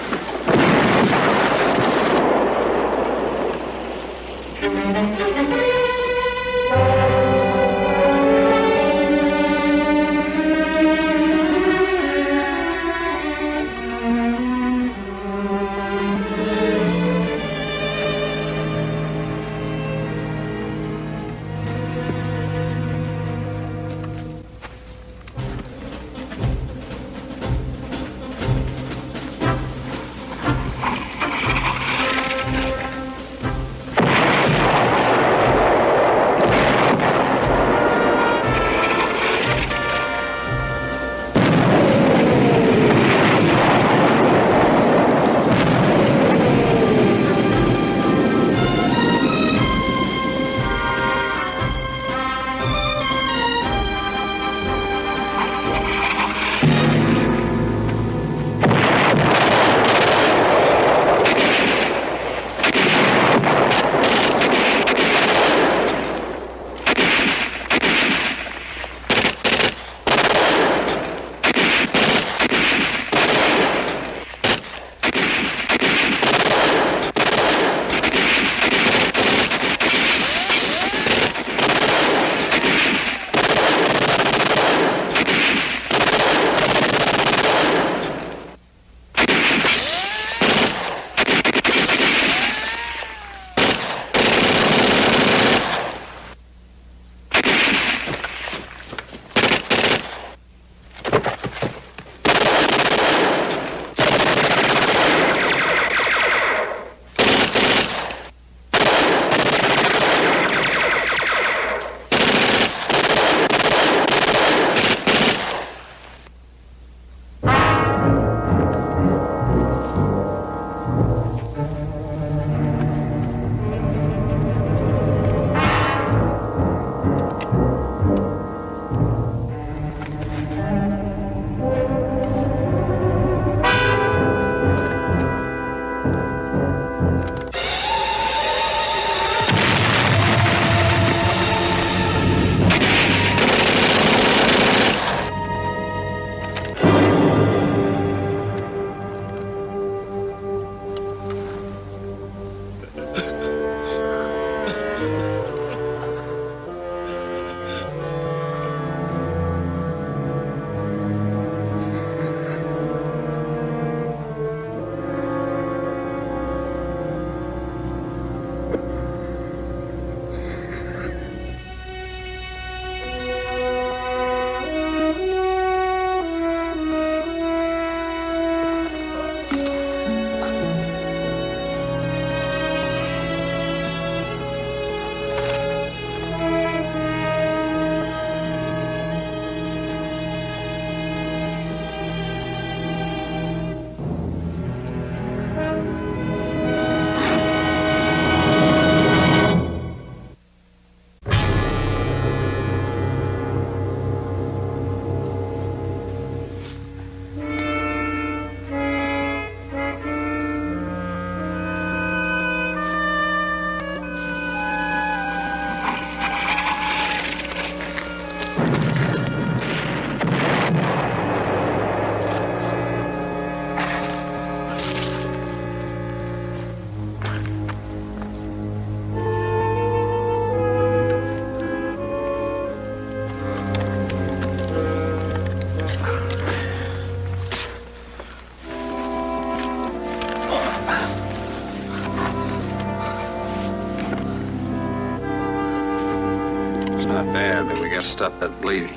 Not bad, but we got to stop that bleeding.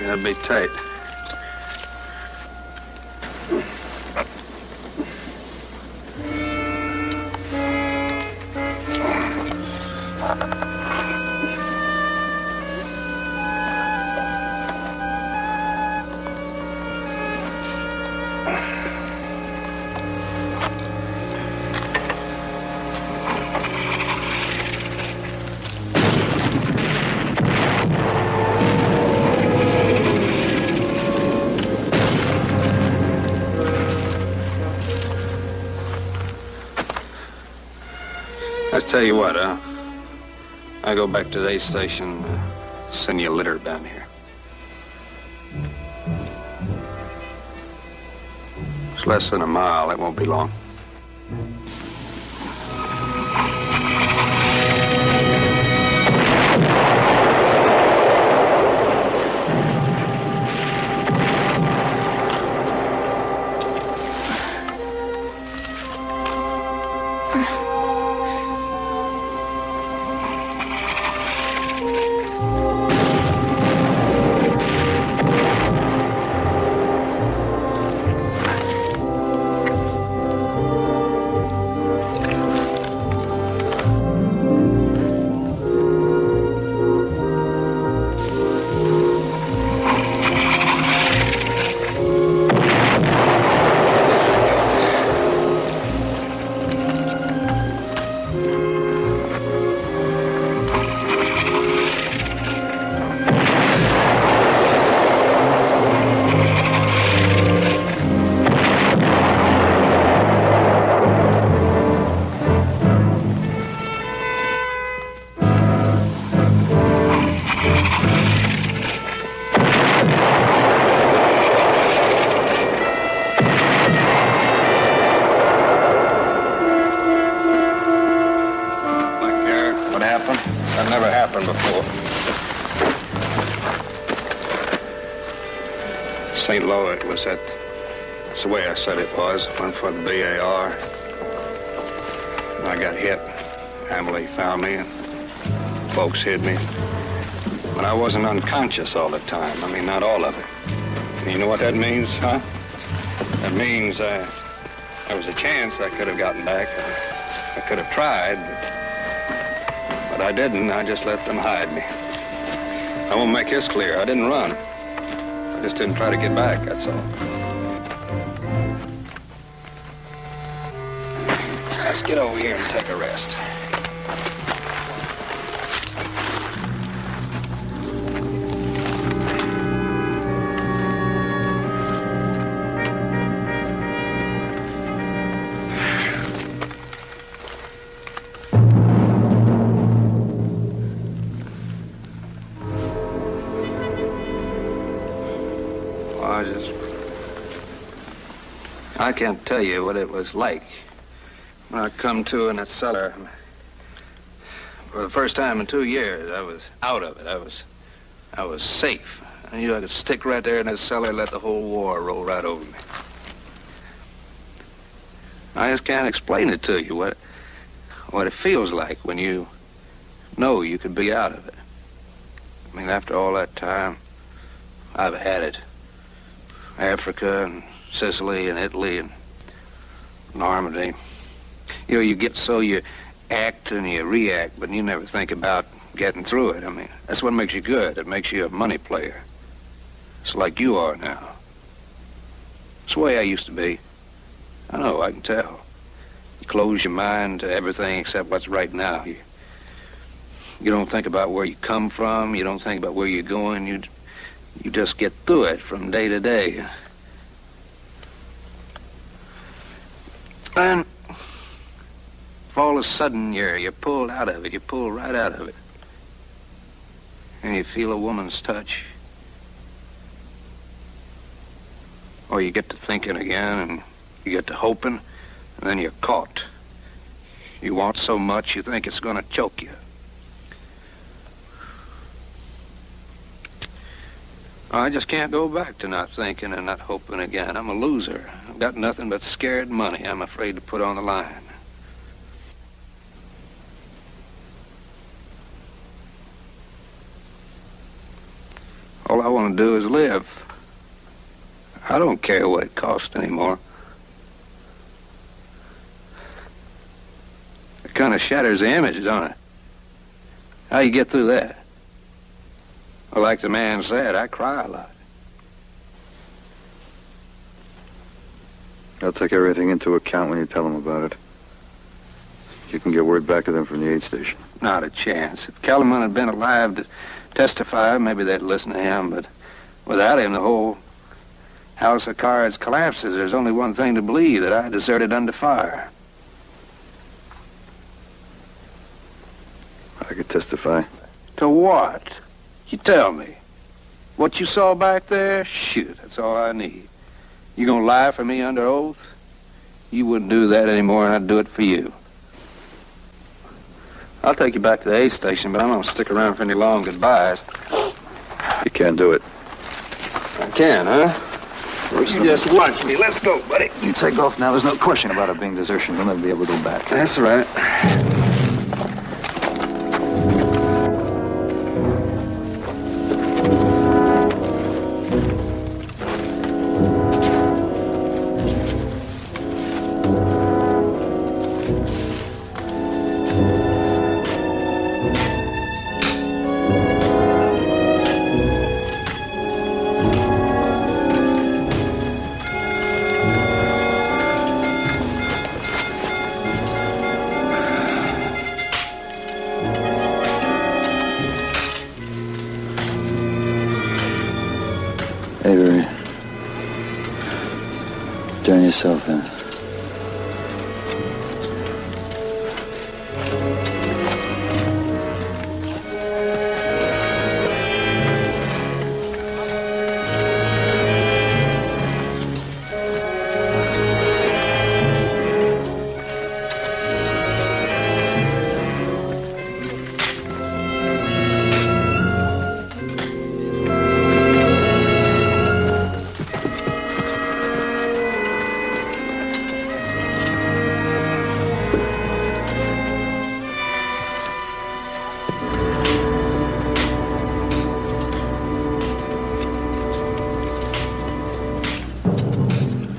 That'd be tight. Let's tell you what, I go back to the aid station, send you a litter down here. It's less than a mile, it won't be long. That never happened before. St. Louis, it was that's the way I said it was. Went for the BAR. And I got hit. Emily found me and folks hid me. But I wasn't unconscious all the time. I mean, not all of it. And you know what that means, huh? That means there was a chance I could have gotten back. I could have tried, but I didn't. I just let them hide me. I won't make this clear. I didn't run. I just didn't try to get back, that's all. Let's get over here and take a rest. I can't tell you what it was like when I come to in that cellar. For the first time in 2 years, I was out of it. I was safe. I knew I could stick right there in that cellar and let the whole war roll right over me. I just can't explain it to you, what it feels like when you know you could be out of it. I mean, after all that time, I've had it. Africa and Sicily and Italy and Normandy. You know, you get so you act and you react, but you never think about getting through it. I mean, that's what makes you good. It makes you a money player. It's like you are now. It's the way I used to be. I know, I can tell. You close your mind to everything except what's right now. You don't think about where you come from. You don't think about where you're going. You just get through it from day to day. And if all of a sudden you're pulled out of it, you pull right out of it, and you feel a woman's touch, or you get to thinking again, and you get to hoping, and then you're caught. You want so much you think it's going to choke you. I just can't go back to not thinking and not hoping again. I'm a loser. I've got nothing but scared money I'm afraid to put on the line. All I want to do is live. I don't care what it costs anymore. It kind of shatters the image, don't it? How you get through that? Well, like the man said, I cry a lot. I'll take everything into account when you tell them about it. You can get word back to them from the aid station. Not a chance. If Kellerman had been alive to testify, maybe they'd listen to him, but without him, the whole house of cards collapses. There's only one thing to believe, that I deserted under fire. I could testify. To what? You tell me. What you saw back there? Shoot, that's all I need. You gonna lie for me under oath? You wouldn't do that anymore, and I'd do it for you. I'll take you back to the aid station, but I'm gonna stick around for any long goodbyes. You can't do it. I can, huh? Well, you just watch me. Let's go, buddy. You take off now. There's no question about it being desertion. You'll never be able to go back. That's right. Avery, turn yourself in.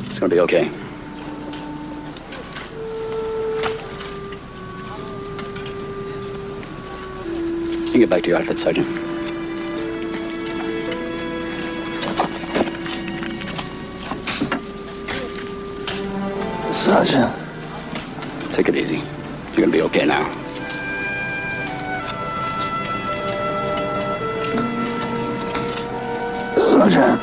It's gonna be okay. You can get back to your outfit, Sergeant. Sergeant. Take it easy. You're gonna be okay now. Sergeant.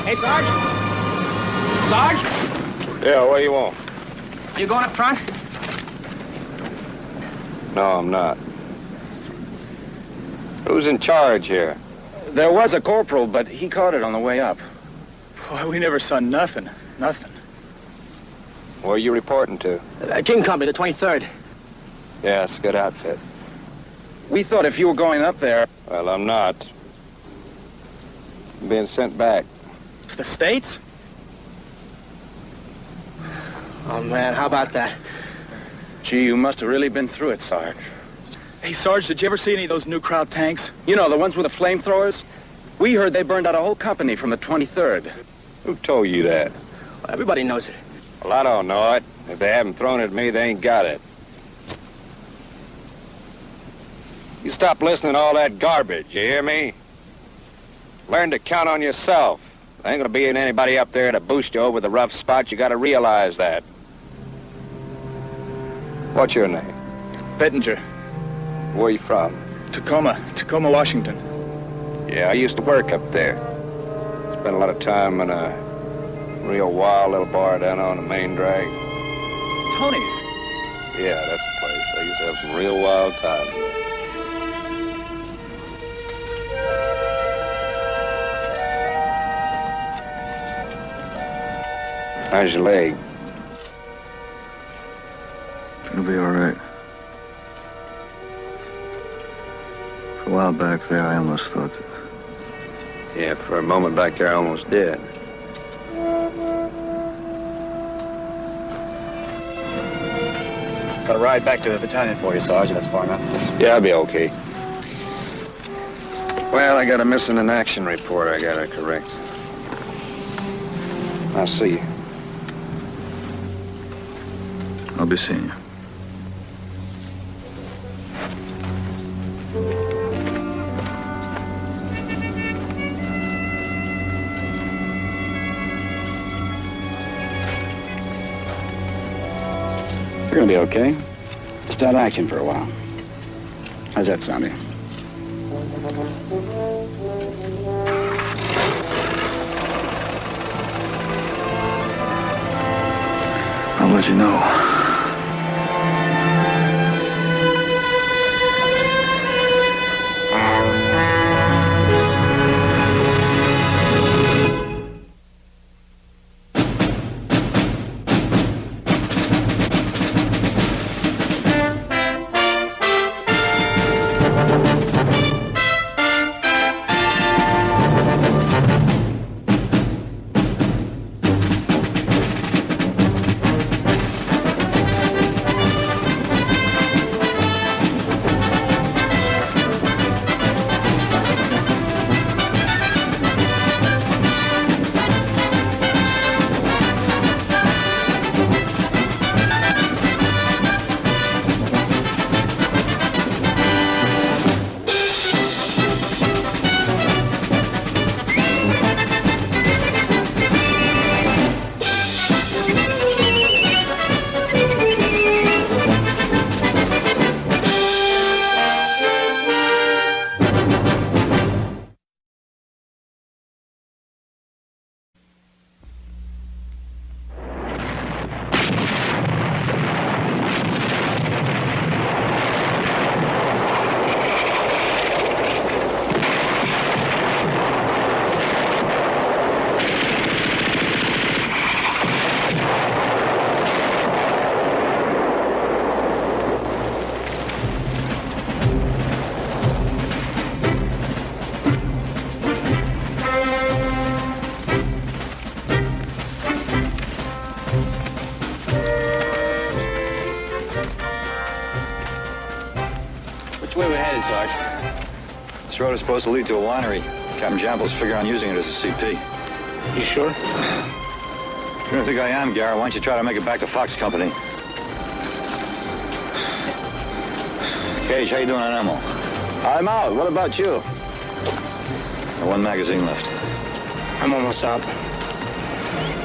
Hey, Sarge? Sarge? Yeah, what do you want? You going up front? No, I'm not. Who's in charge here? There was a corporal, but he caught it on the way up. Boy, we never saw nothing. Nothing. Where are you reporting to? King Company, the 23rd. Yeah, it's a good outfit. We thought if you were going up there... Well, I'm not. I'm being sent back. To the States? Oh, man, how about that? Gee, you must have really been through it, Sarge. Hey, Sarge, did you ever see any of those new crowd tanks? You know, the ones with the flamethrowers? We heard they burned out a whole company from the 23rd. Who told you that? Well, everybody knows it. Well, I don't know it. If they haven't thrown it at me, they ain't got it. You stop listening to all that garbage, you hear me? Learn to count on yourself. There ain't gonna be anybody up there to boost you over the rough spots. You gotta realize that. What's your name? Bettinger. Where you from? Tacoma, Washington. Yeah, I used to work up there. Spent a lot of time in a real wild little bar down on the main drag. Tony's? Yeah, that's the place. I used to have some real wild times there. How's your leg? It'll be all right. For a while back there, I almost thought that... Yeah, for a moment back there, I almost did. Got a ride back to the battalion for you, Sarge. That's far enough. Yeah, I'll be okay. Well, I got a missing in action report I gotta correct. I'll see you. I'll be seeing you. You're gonna be okay. Just out of action for a while. How's that sounding? I'll let you know. Which way we headed, Sarge? This road is supposed to lead to a winery. Captain Jampel's figuring on using it as a CP. You sure? If you don't think I am, Garrett, why don't you try to make it back to Fox Company? Cage, how you doing on ammo? I'm out. What about you? Got one magazine left. I'm almost out.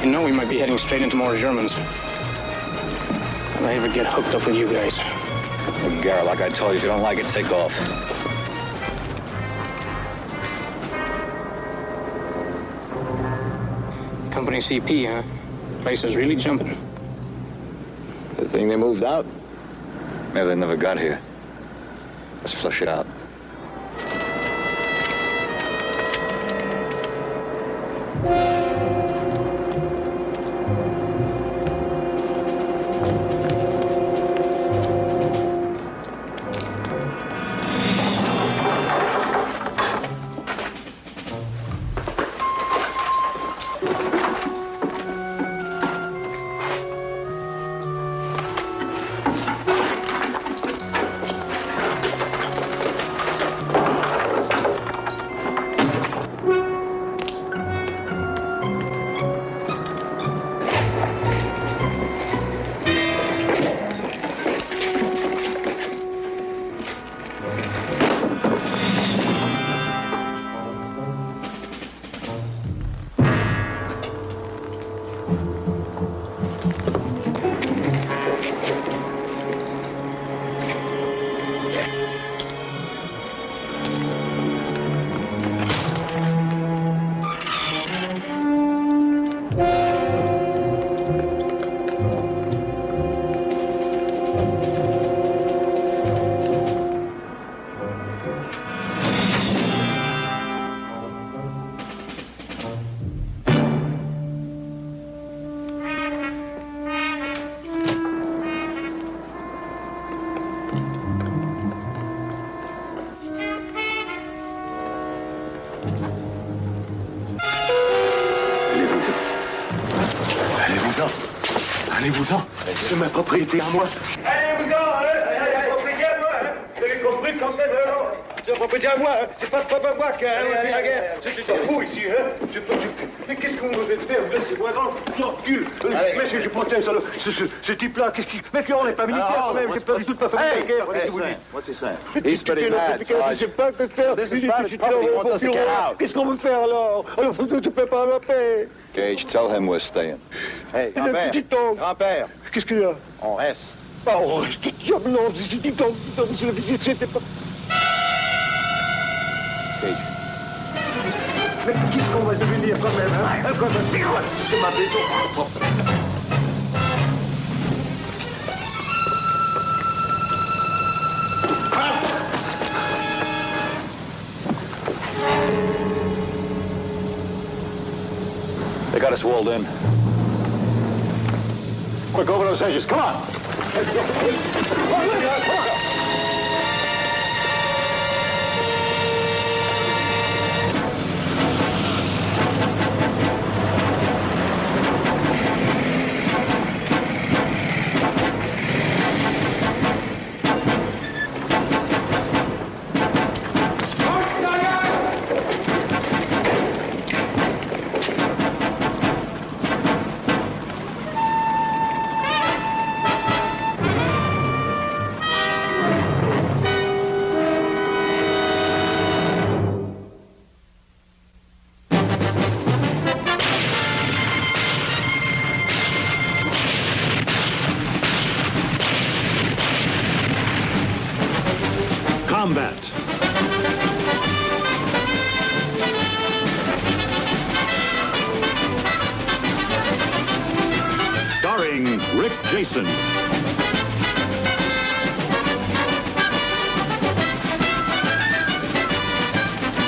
You know we might be heading straight into more Germans. If I ever get hooked up with you guys. Well, Garrett, like I told you, if you don't like it, take off. Company CP, huh? Place is really jumping. Good thing they moved out. Maybe they never got here. Let's flush it out. Allez-vous-en. C'est ma propriété à moi. Allez-vous-en, allez, propriété à moi. Vous avez compris quand même, alors. C'est propriété à moi, c'est pas à moi qui a la guerre. C'est un fou ici, hein. Mais qu'est-ce que vous voulez faire? Vous laissez-moi tranquille. Mais je proteste, alors. Ce type-là, qu'est-ce qu'il... Mais on n'est pas militaire, quand même. J'ai pas du tout de ma famille de guerre. Qu'est-ce que vous dites? What's he saying? He's pretty mad, Sarge. Je sais pas que faire. This is private property. He wants us to get out. Qu'est-ce qu'on veut faire, alors? Alors, tu peux pas la paix. Gage, tell him we're staying. Hey, Le petit oncle. Grand-père, Qu'est-ce qu'il y a? on reste. Ah, oh, je te diable, non, dis donc, monsieur l'officier, c'était pas... Gage. Mais qu'est-ce qu'on va devenir quand même, hein? C'est ma maison. They got us walled in. Quick, over those hedges. Come on. Combat. Starring Rick Jason.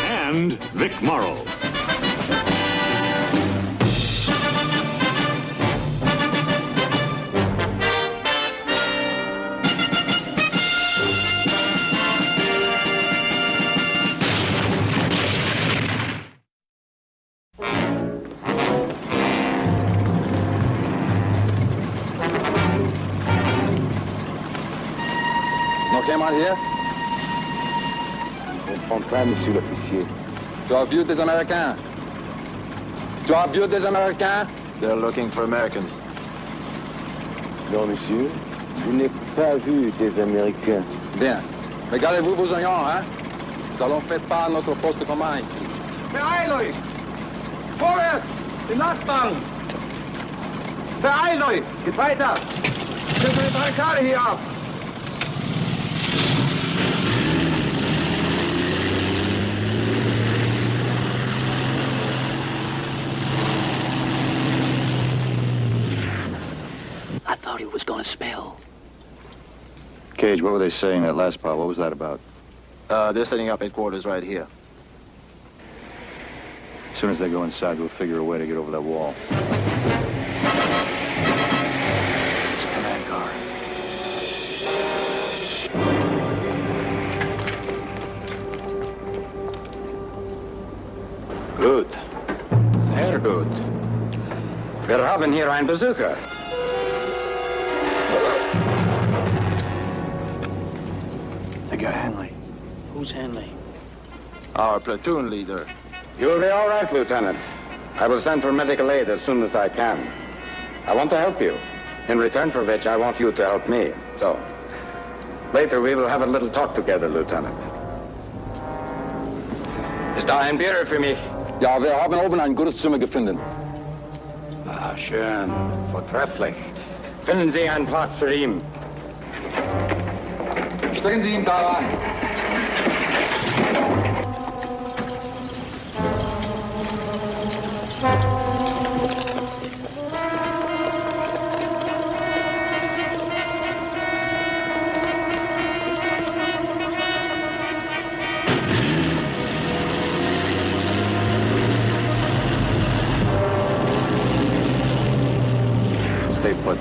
And Vic Morrow. No came out here? Je comprends pas, monsieur l'officier. Tu as vu des Américains? Tu as vu des Américains? They're looking for Americans. Non, monsieur, je n'ai pas vu des Américains. Bien. Mais gardez-vous vos oignons, hein? Nous allons faire part de notre poste commun ici. Beeilt euch! Vorwärts! Den Lastwagen! Beeilt euch! Geht weiter! Stellen wir die Barrikade hier ab! I thought he was gonna spell. Gage, what were they saying that last part? What was that about? They're setting up headquarters right here. As soon as they go inside, we'll figure a way to get over that wall. It's a command car. Gut. Sehr gut. Wir haben hier einen Besucher. They got Hanley. Who's Hanley? Our platoon leader. You'll be all right, Lieutenant. I will send for medical aid as soon as I can. I want to help you. In return for which, I want you to help me. So, later we will have a little talk together, Lieutenant. Ist da ein Bier für mich? Ja, wir haben oben ein gutes Zimmer gefunden. Ah, schön. Vortrefflich. Finden Sie einen Platz für ihn. Stecken Sie ihn da rein. Stay put.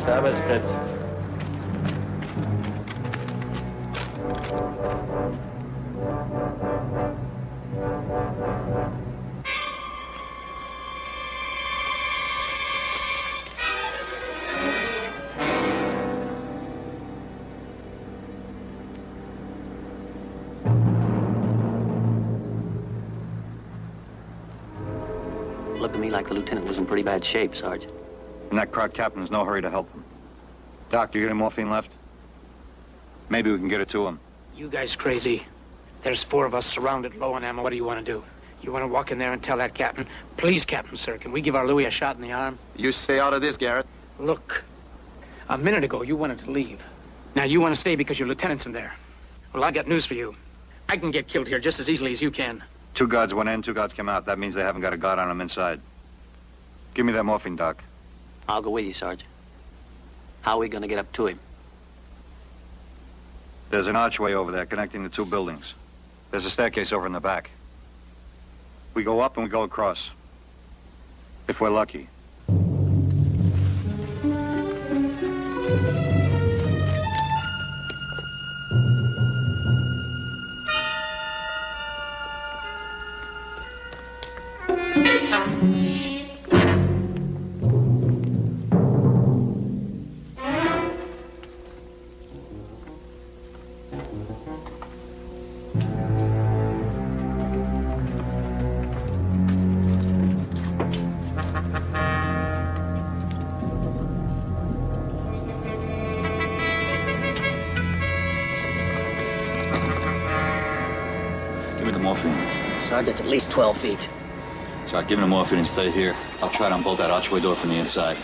Sabes, Fritz. Looked to me like the lieutenant was in pretty bad shape, Sarge. And that Kraut captain's no hurry to help him. Doc, you got any morphine left? Maybe we can get it to him. You guys crazy. There's 4 of us surrounded, low on ammo. What do you want to do? You want to walk in there and tell that captain, please, Captain, sir, can we give our Louis a shot in the arm? You stay out of this, Garrett. Look, a minute ago you wanted to leave. Now you want to stay because your lieutenant's in there. Well, I got news for you. I can get killed here just as easily as you can. 2 guards went in, 2 guards came out. That means they haven't got a guard on them inside. Give me that morphine, Doc. I'll go with you, Sarge. How are we going to get up to him? There's an archway over there connecting the 2 buildings. There's a staircase over in the back. We go up and we go across. If we're lucky. Sarge, that's at least 12 feet. So give me the morphine and stay here. I'll try to unbolt that archway door from the inside.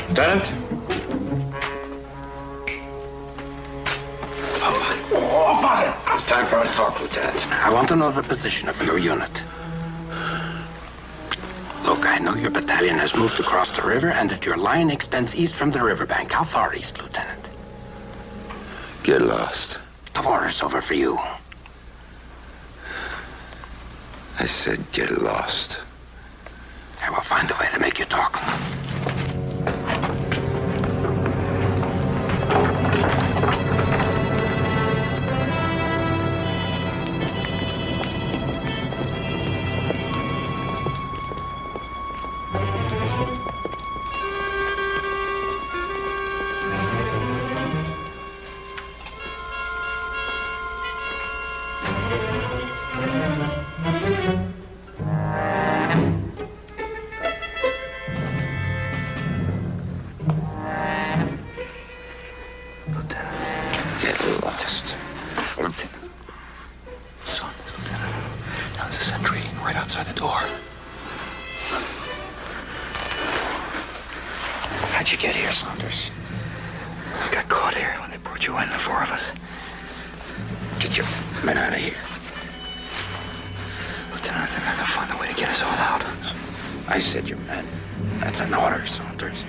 Lieutenant? Oh, fire! It's time for a talk, Lieutenant. I want to know the position of your unit. Look, I know your battalion has moved across the river and that your line extends east from the riverbank. How far east, Lieutenant? Get lost. The water's over for you. I said get lost. I will find a way to make you talk. How'd you get here, Saunders? Got caught here when they brought you in, the 4 of us. Get your men out of here. Lieutenant, they're gonna find a way to get us all out. I said your men. That's an order, Saunders.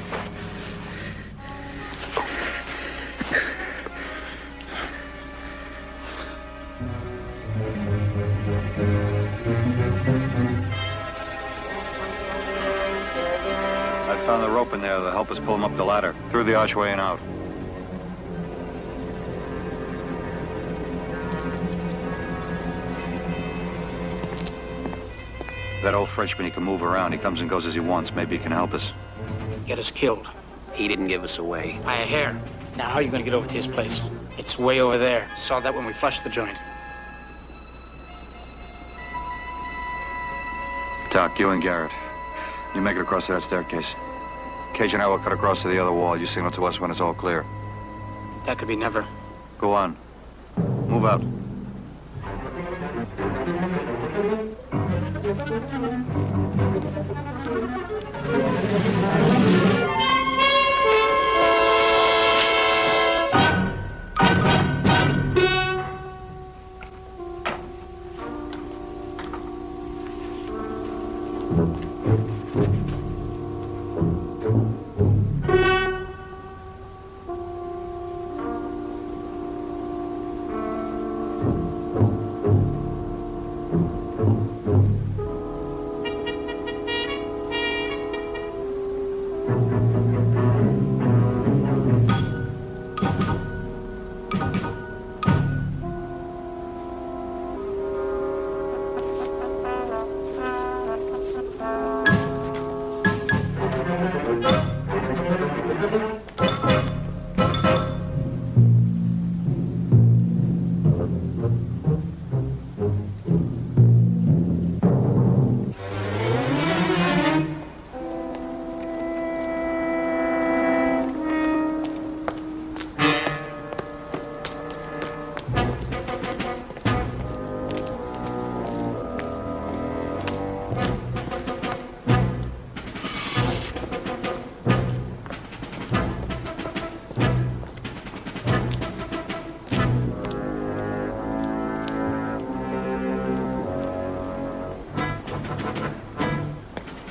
I found the rope in there that'll help us pull him up the ladder, through the archway and out. That old Frenchman, he can move around. He comes and goes as he wants. Maybe he can help us. Get us killed. He didn't give us away. By a hair. Now, how are you going to get over to his place? It's way over there. Saw that when we flushed the joint. Doc, you and Garrett, you make it across to that staircase. Cage and I will cut across to the other wall. You signal to us when it's all clear. That could be never. Go on. Move out.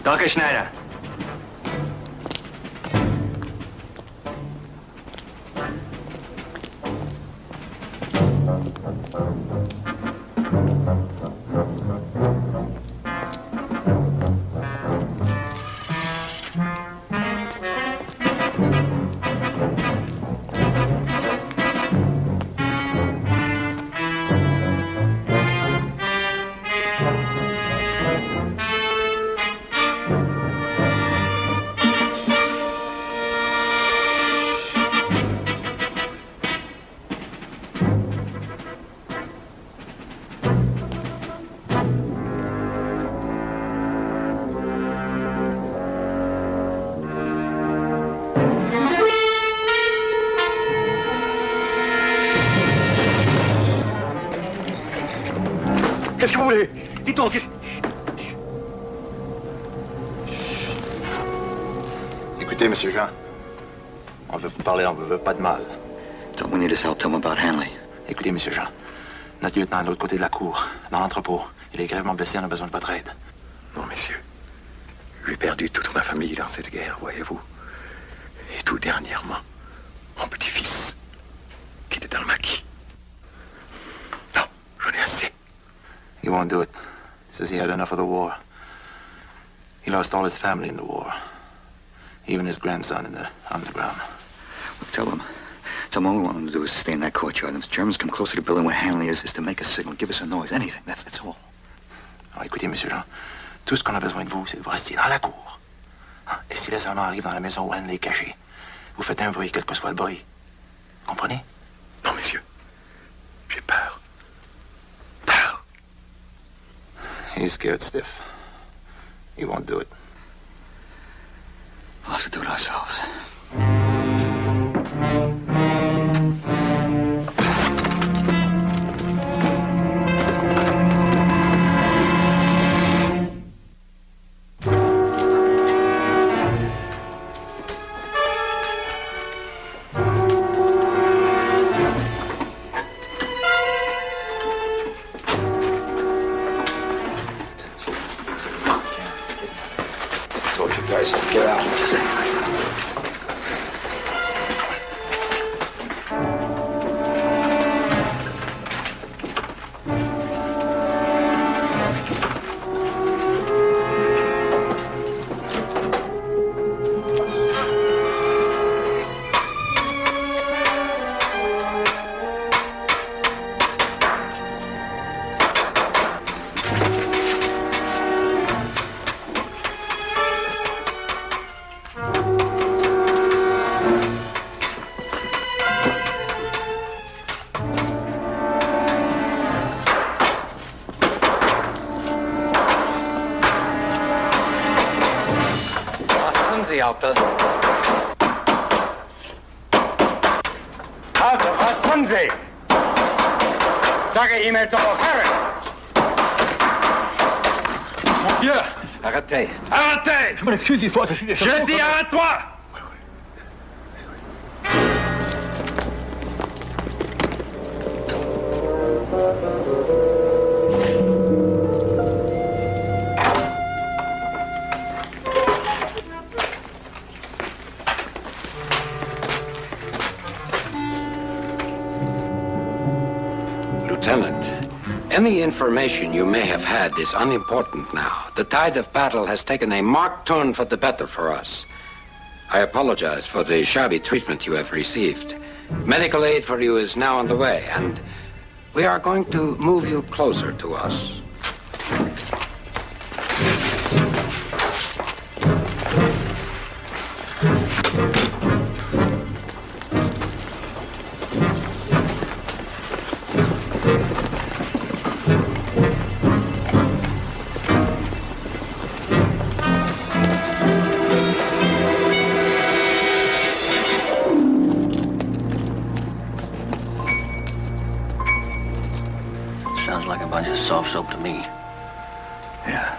Dr. Schneider. Qu'est-ce que vous voulez? Dites-donc, Écoutez, Monsieur Jean, on veut vous parler, on vous veut pas de mal. Don't we need his help? Tell him about Hanley. Écoutez, Monsieur Jean, notre lieutenant est de l'autre côté de la cour, dans l'entrepôt. Il est gravement blessé, on a besoin de votre aide. Non, messieurs. J'ai perdu toute ma famille dans cette guerre, voyez-vous. Et tout dernièrement, mon petit-fils, qui était dans le maquis. Non, j'en ai assez. He won't do it. He says he had enough of the war. He lost all his family in the war. Even his grandson in the underground. Well, tell him all we want him to do is stay in that courtyard. If the Germans come closer to the building where Hanley is to make a signal, give us a noise, anything. That's all. Alors écoutez, Monsieur Jean, tout ce qu'on a besoin de vous, c'est de vous rester dans la cour. Et si les Allemands arrivent dans la maison où Hanley est caché, vous faites un bruit, quel que soit le bruit. Comprenez? Non, messieurs. J'ai peur. He's scared stiff. He won't do it. We'll have to do it ourselves. boys. Get out. Alter. Alter, was tun Sie? Sage ihm jetzt aufhören! Mon Dieu! Arrêtez! Arrêtez! Je m'en excuse, il faut attacher les Je dis arrête-toi! Lieutenant, any information you may have had is unimportant now. The tide of battle has taken a marked turn for the better for us. I apologize for the shabby treatment you have received. Medical aid for you is now on the way, and we are going to move you closer to us. Sounds like a bunch of soft soap to me. Yeah.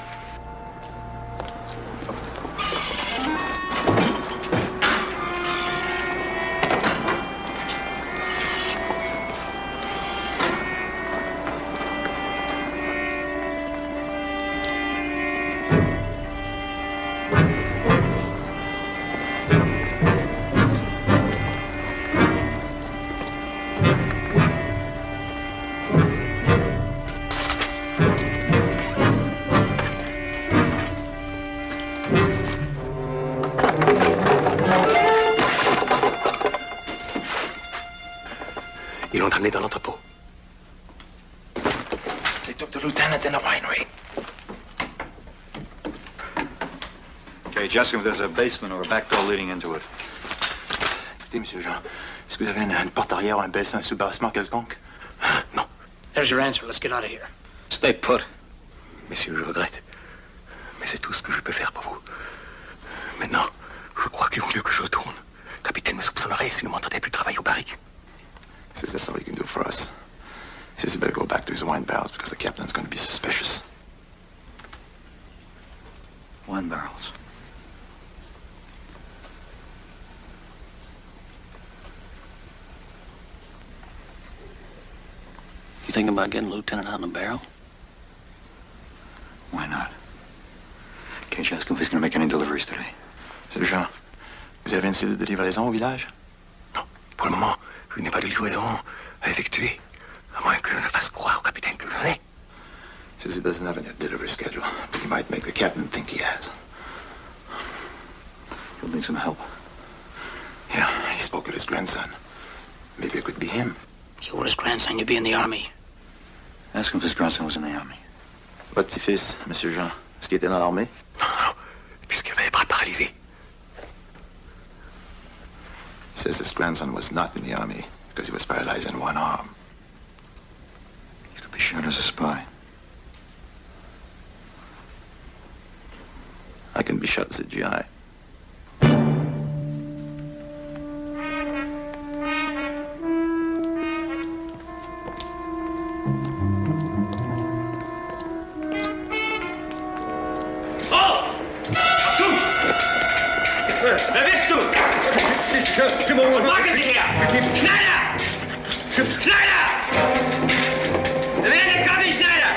Ils l'ont amené dans l'entrepôt. They took the lieutenant in the winery. Okay, ask him if there's a basement or a back door leading into it. Écoutez, monsieur Jean, est-ce que vous avez une porte arrière ou un bassin, un sous-bassement quelconque? Non. There's your answer. Let's get out of here. Stay put. Messieurs, je regrette. Mais c'est tout ce que je peux faire pour vous. Maintenant, je crois qu'il vaut mieux que je retourne. Le capitaine me soupçonnerait s'il ne m'entendait plus travailler au barrique. He says that's all he can do for us. He says he better go back to his wine barrels because the captain's going to be suspicious. Wine barrels. You thinking about getting the lieutenant out in a barrel? Why not? Can't you ask him if he's going to make any deliveries today? Monsieur Jean, vous avez une cellule de livraison au village? Non, pour le moment, je n'ai pas de livraison à effectuer. À moins que je ne fasse croire au capitaine que j'en ai. He says he doesn't have a delivery schedule, but he might make the captain think he has. He'll need some help. Yeah, he spoke of his grandson. Maybe it could be him. So what his grandson to be in the army? Ask him if his grandson was in the army. Votre petit-fils, Monsieur Jean, est-ce qu'il était dans l'armée? Non, non, puisqu'il avait les bras paralysés. He says his grandson was not in the army because he was paralyzed in one arm. He could be shot as a spy. I can be shot as a GI. Wer bist du? Was machen Sie hier? Schneider! Schneider! Wer ist der Kaffee, Schneider?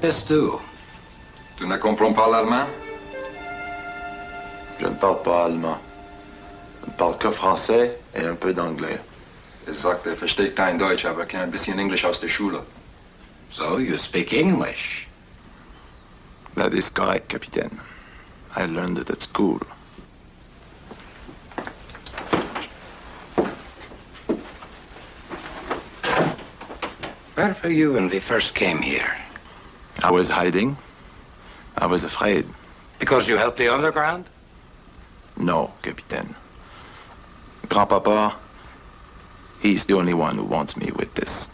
This too. Tu ne comprends pas l'allemand? Je ne parle pas allemand. Je ne parle que français et un peu d'anglais. Er sagt, er versteht kein Deutsch, aber er kennt ein bisschen Englisch aus der Schule. So you speak English? That is correct, Captain. I learned it at school. Where were you when we first came here? I was hiding. I was afraid. Because you helped the underground? No, Captain. Grandpapa, he's the only one who wants me with this.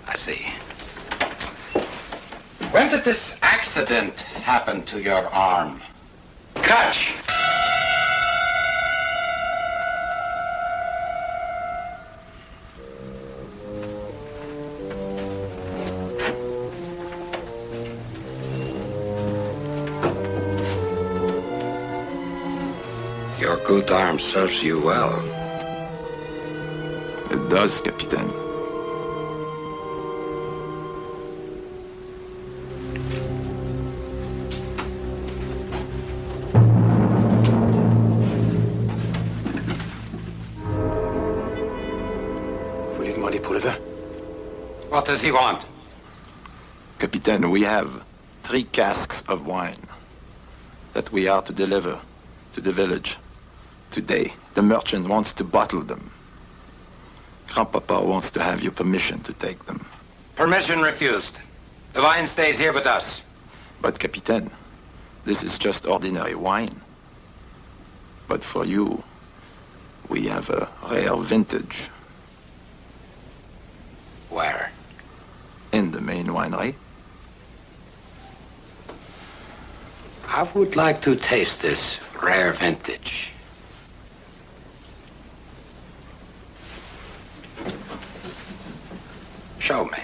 I see. When did this accident happen to your arm? Catch! Your good arm serves you well. It does, Captain. What does he want? Captain, we have 3 casks of wine that we are to deliver to the village today. The merchant wants to bottle them. Grandpapa wants to have your permission to take them. Permission refused. The wine stays here with us. But, Captain, this is just ordinary wine. But for you, we have a rare vintage. Where? In the main winery. I would like to taste this rare vintage. Show me.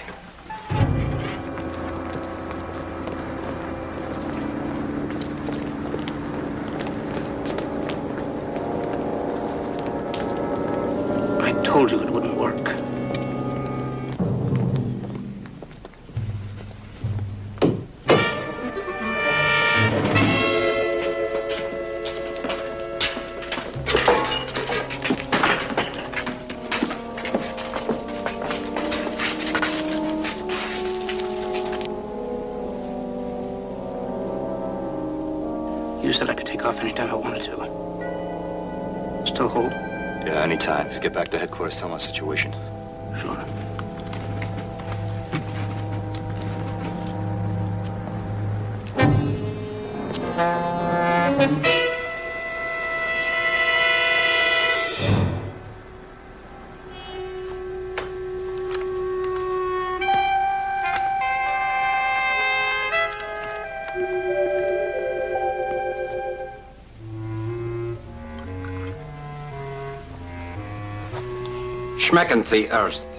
I told you it wouldn't work. You said I could take off anytime I wanted to. Still hold? Yeah, anytime. If you get back to headquarters, tell my situation. Sure. Schmecken Sie erst.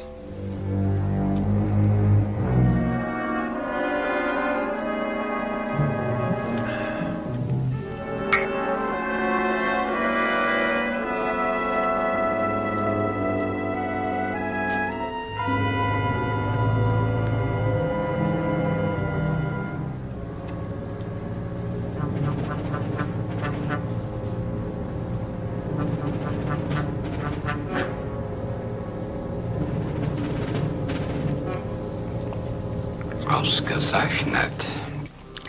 Ausgezeichnet.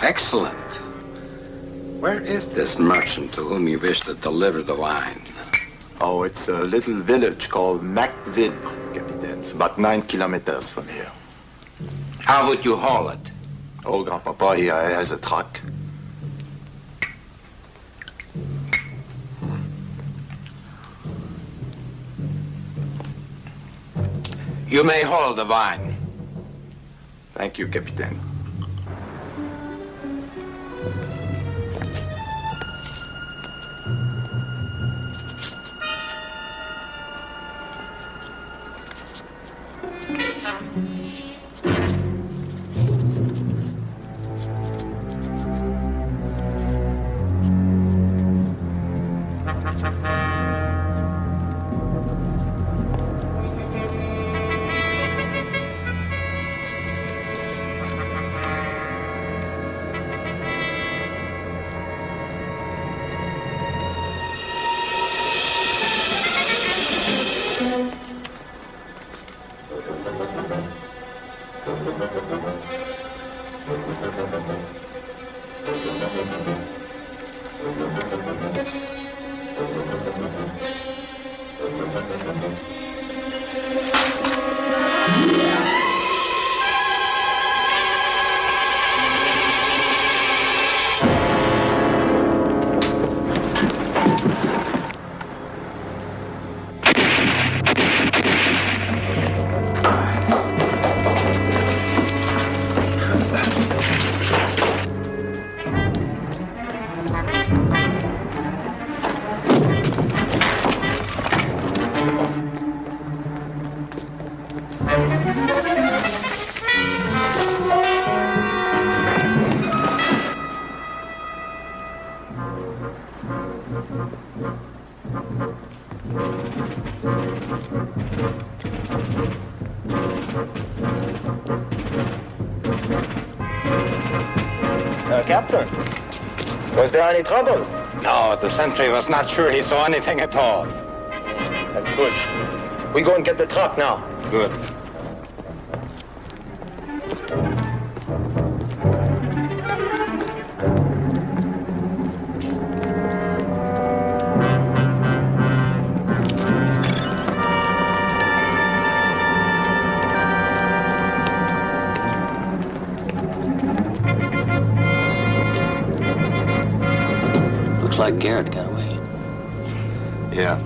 Excellent. Where is this merchant to whom you wish to deliver the wine? Oh, it's a little village called Macville, Captain. It's about 9 kilometers from here. How would you haul it? Oh, Grandpapa, he has a truck. You may hold the wine. Thank you, Captain. Captain, was there any trouble? No, the sentry was not sure he saw anything at all. That's good. We go and get the truck now. Good. Like Garrett got away. Yeah.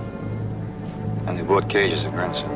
And they bought cages at Grandson.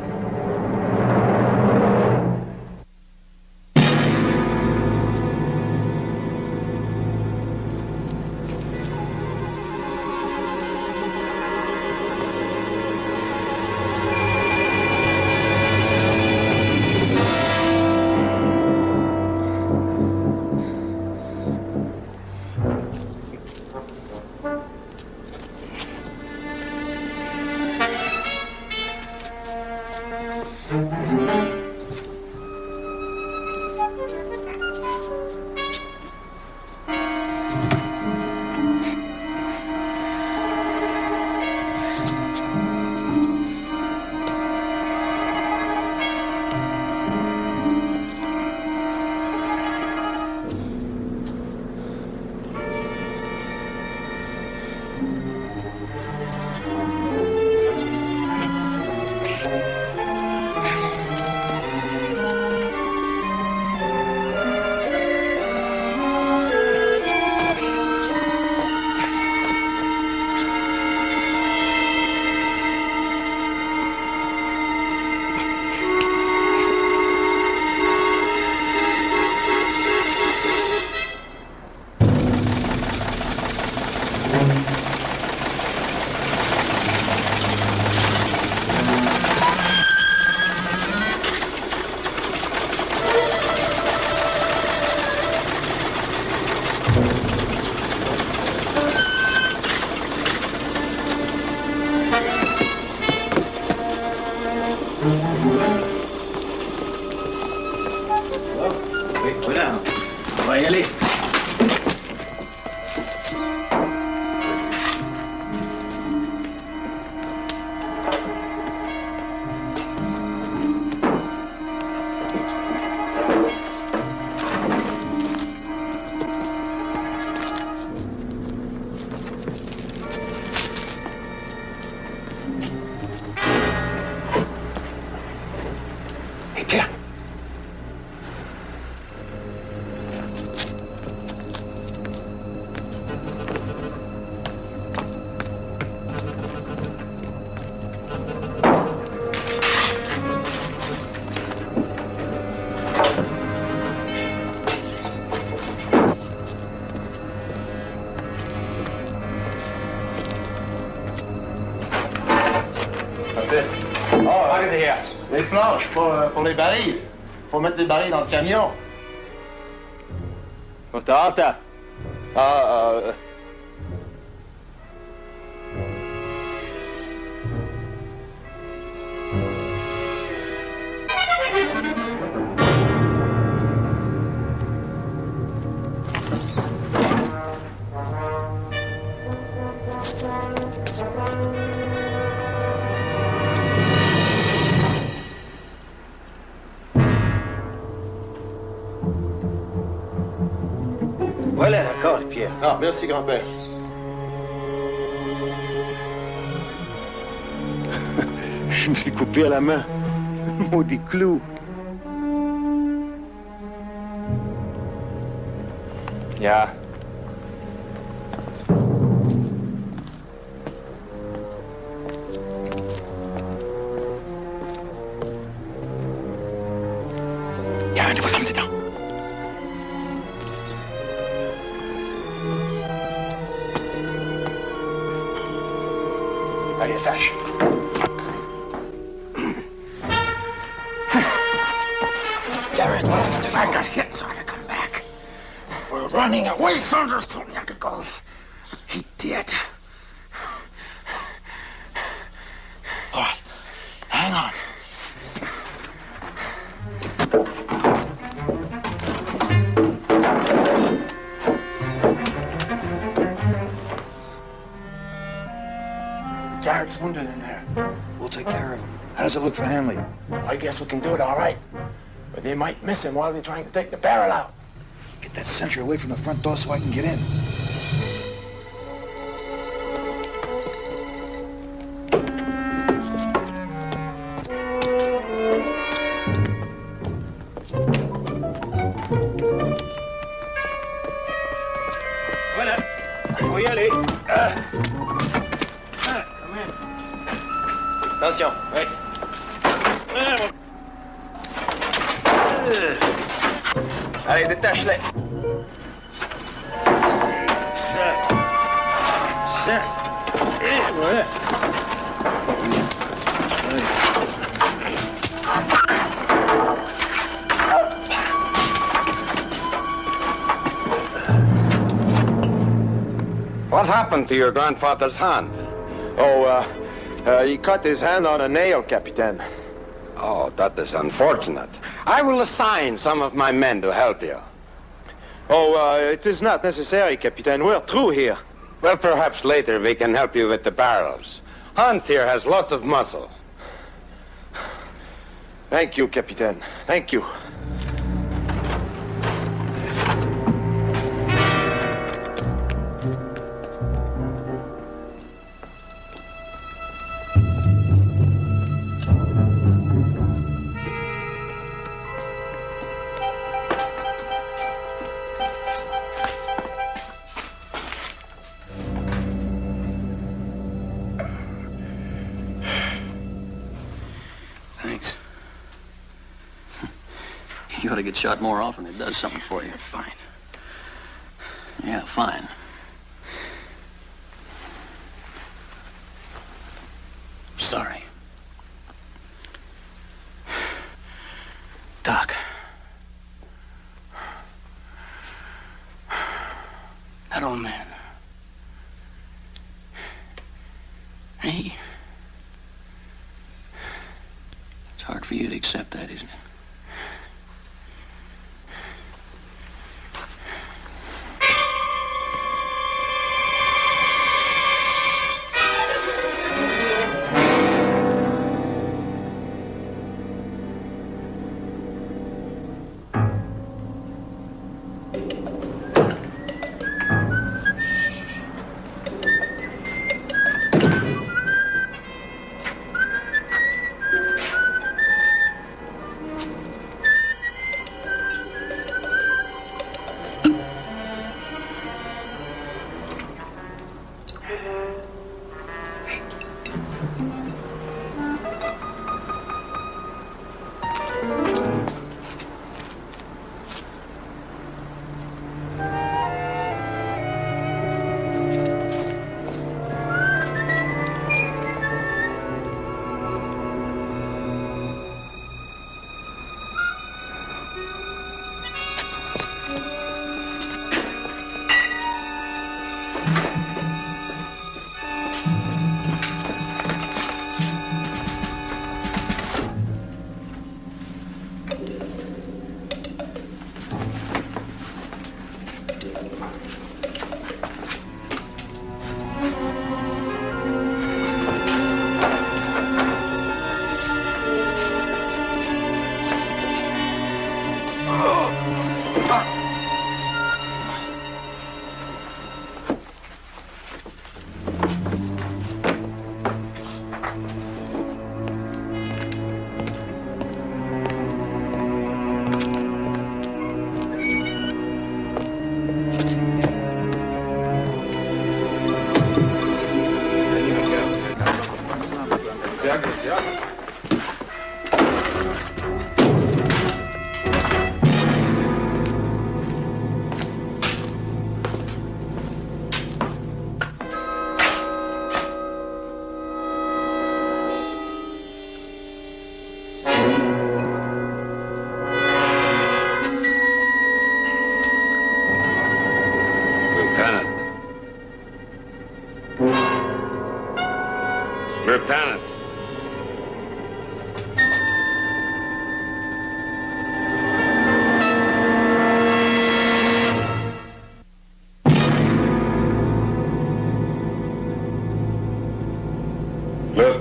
Voilà, on va y aller. Hey, Pierre. Les planches pour les barils. Faut mettre les barils dans le camion. Porta. Voilà, d'accord, Pierre. Ah, merci, grand-père. Je me suis coupé à la main. Maudit clou. Ja. Il y a un de vos hommes dedans. Allez, attache. Garrett, what happened to I got hit, so I had to come back. We're running away. Saunders told me I could go. He did. All right, hang on. Garrett's wounded in there. We'll take care of him. How does it look for Hanley? I guess we can do it all right. But they might miss him while they're trying to take the barrel out. Get that sentry away from the front door so I can get in. Voilà. Faut y aller. Come in. Attention. Oui. Allez, détache-les. Ça. Et voilà. What happened to your grandfather's hand? He cut his hand on a nail, Capitaine. Oh, that is unfortunate. I will assign some of my men to help you. It is not necessary, Capitaine. We're through here. Well, perhaps later we can help you with the barrels. Hans here has lots of muscle. Thank you, Capitaine. Thank you. Thanks. You ought to get shot more often. It does something for you. Fine. Yeah, fine. Sorry. Doc. That old man. He... It's hard for you to accept that, isn't it?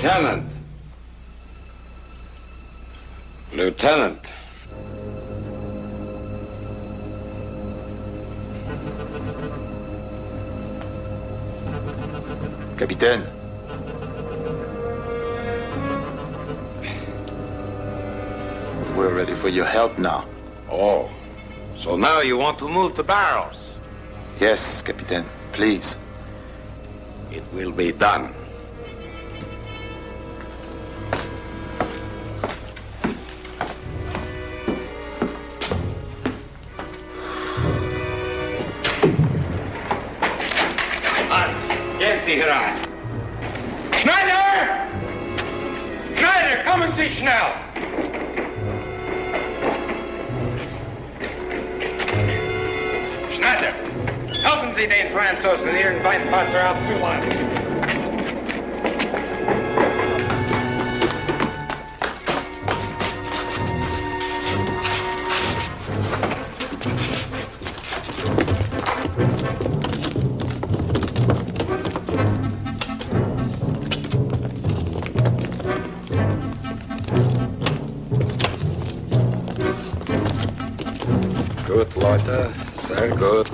Lieutenant. Lieutenant. Capitaine. We're ready for your help now. Oh, so now you want to move the barrels? Yes, Capitaine, please. It will be done. Hans, gehen Sie herein. Schneider! Schneider, kommen Sie schnell! Schneider, helfen Sie den Franzosen, Ihren Weinpasser abzuladen. Gut, Leute, sehr gut.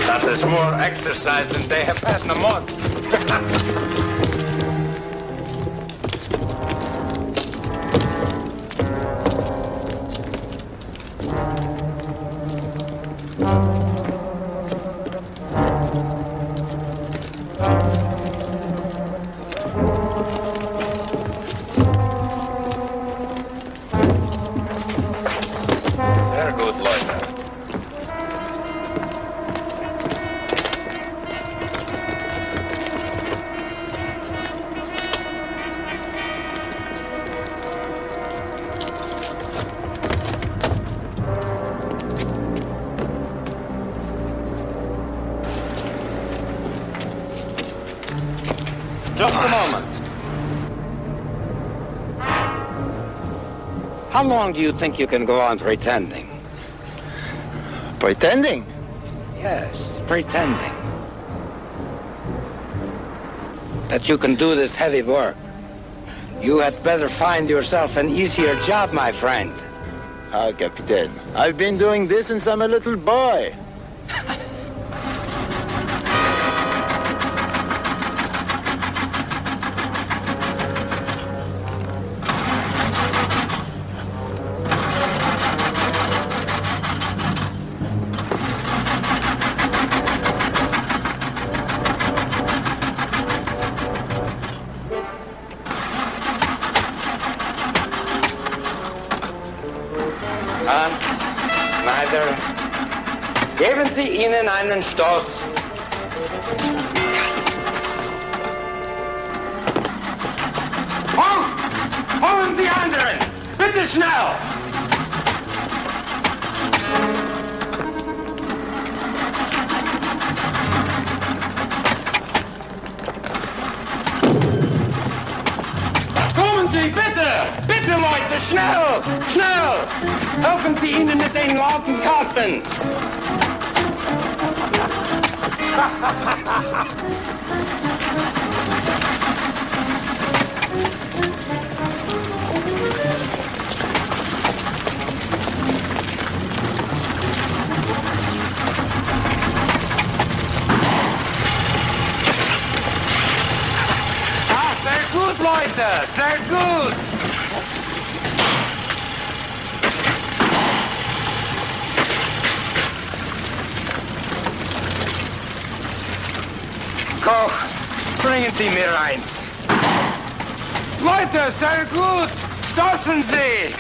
That is more exercise than they have had in a month. Sehr gut, Leute. Just a moment. How long do you think you can go on pretending? Pretending? Yes, pretending. That you can do this heavy work. You had better find yourself an easier job, my friend. Ah, Capitaine, I've been doing this since I'm a little boy. Hans, Schneider, geben Sie ihnen einen Stoß. Hoch! Holen Sie anderen! Bitte schnell! Kommen Sie, bitte! Bitte, Leute, schnell! Schnell! Helfen Sie ihnen mit den lauten Kassen! Ah, sehr gut, Leute! Sehr gut! Koch, bringen Sie mir eins. Leute, sehr gut. Stoßen Sie.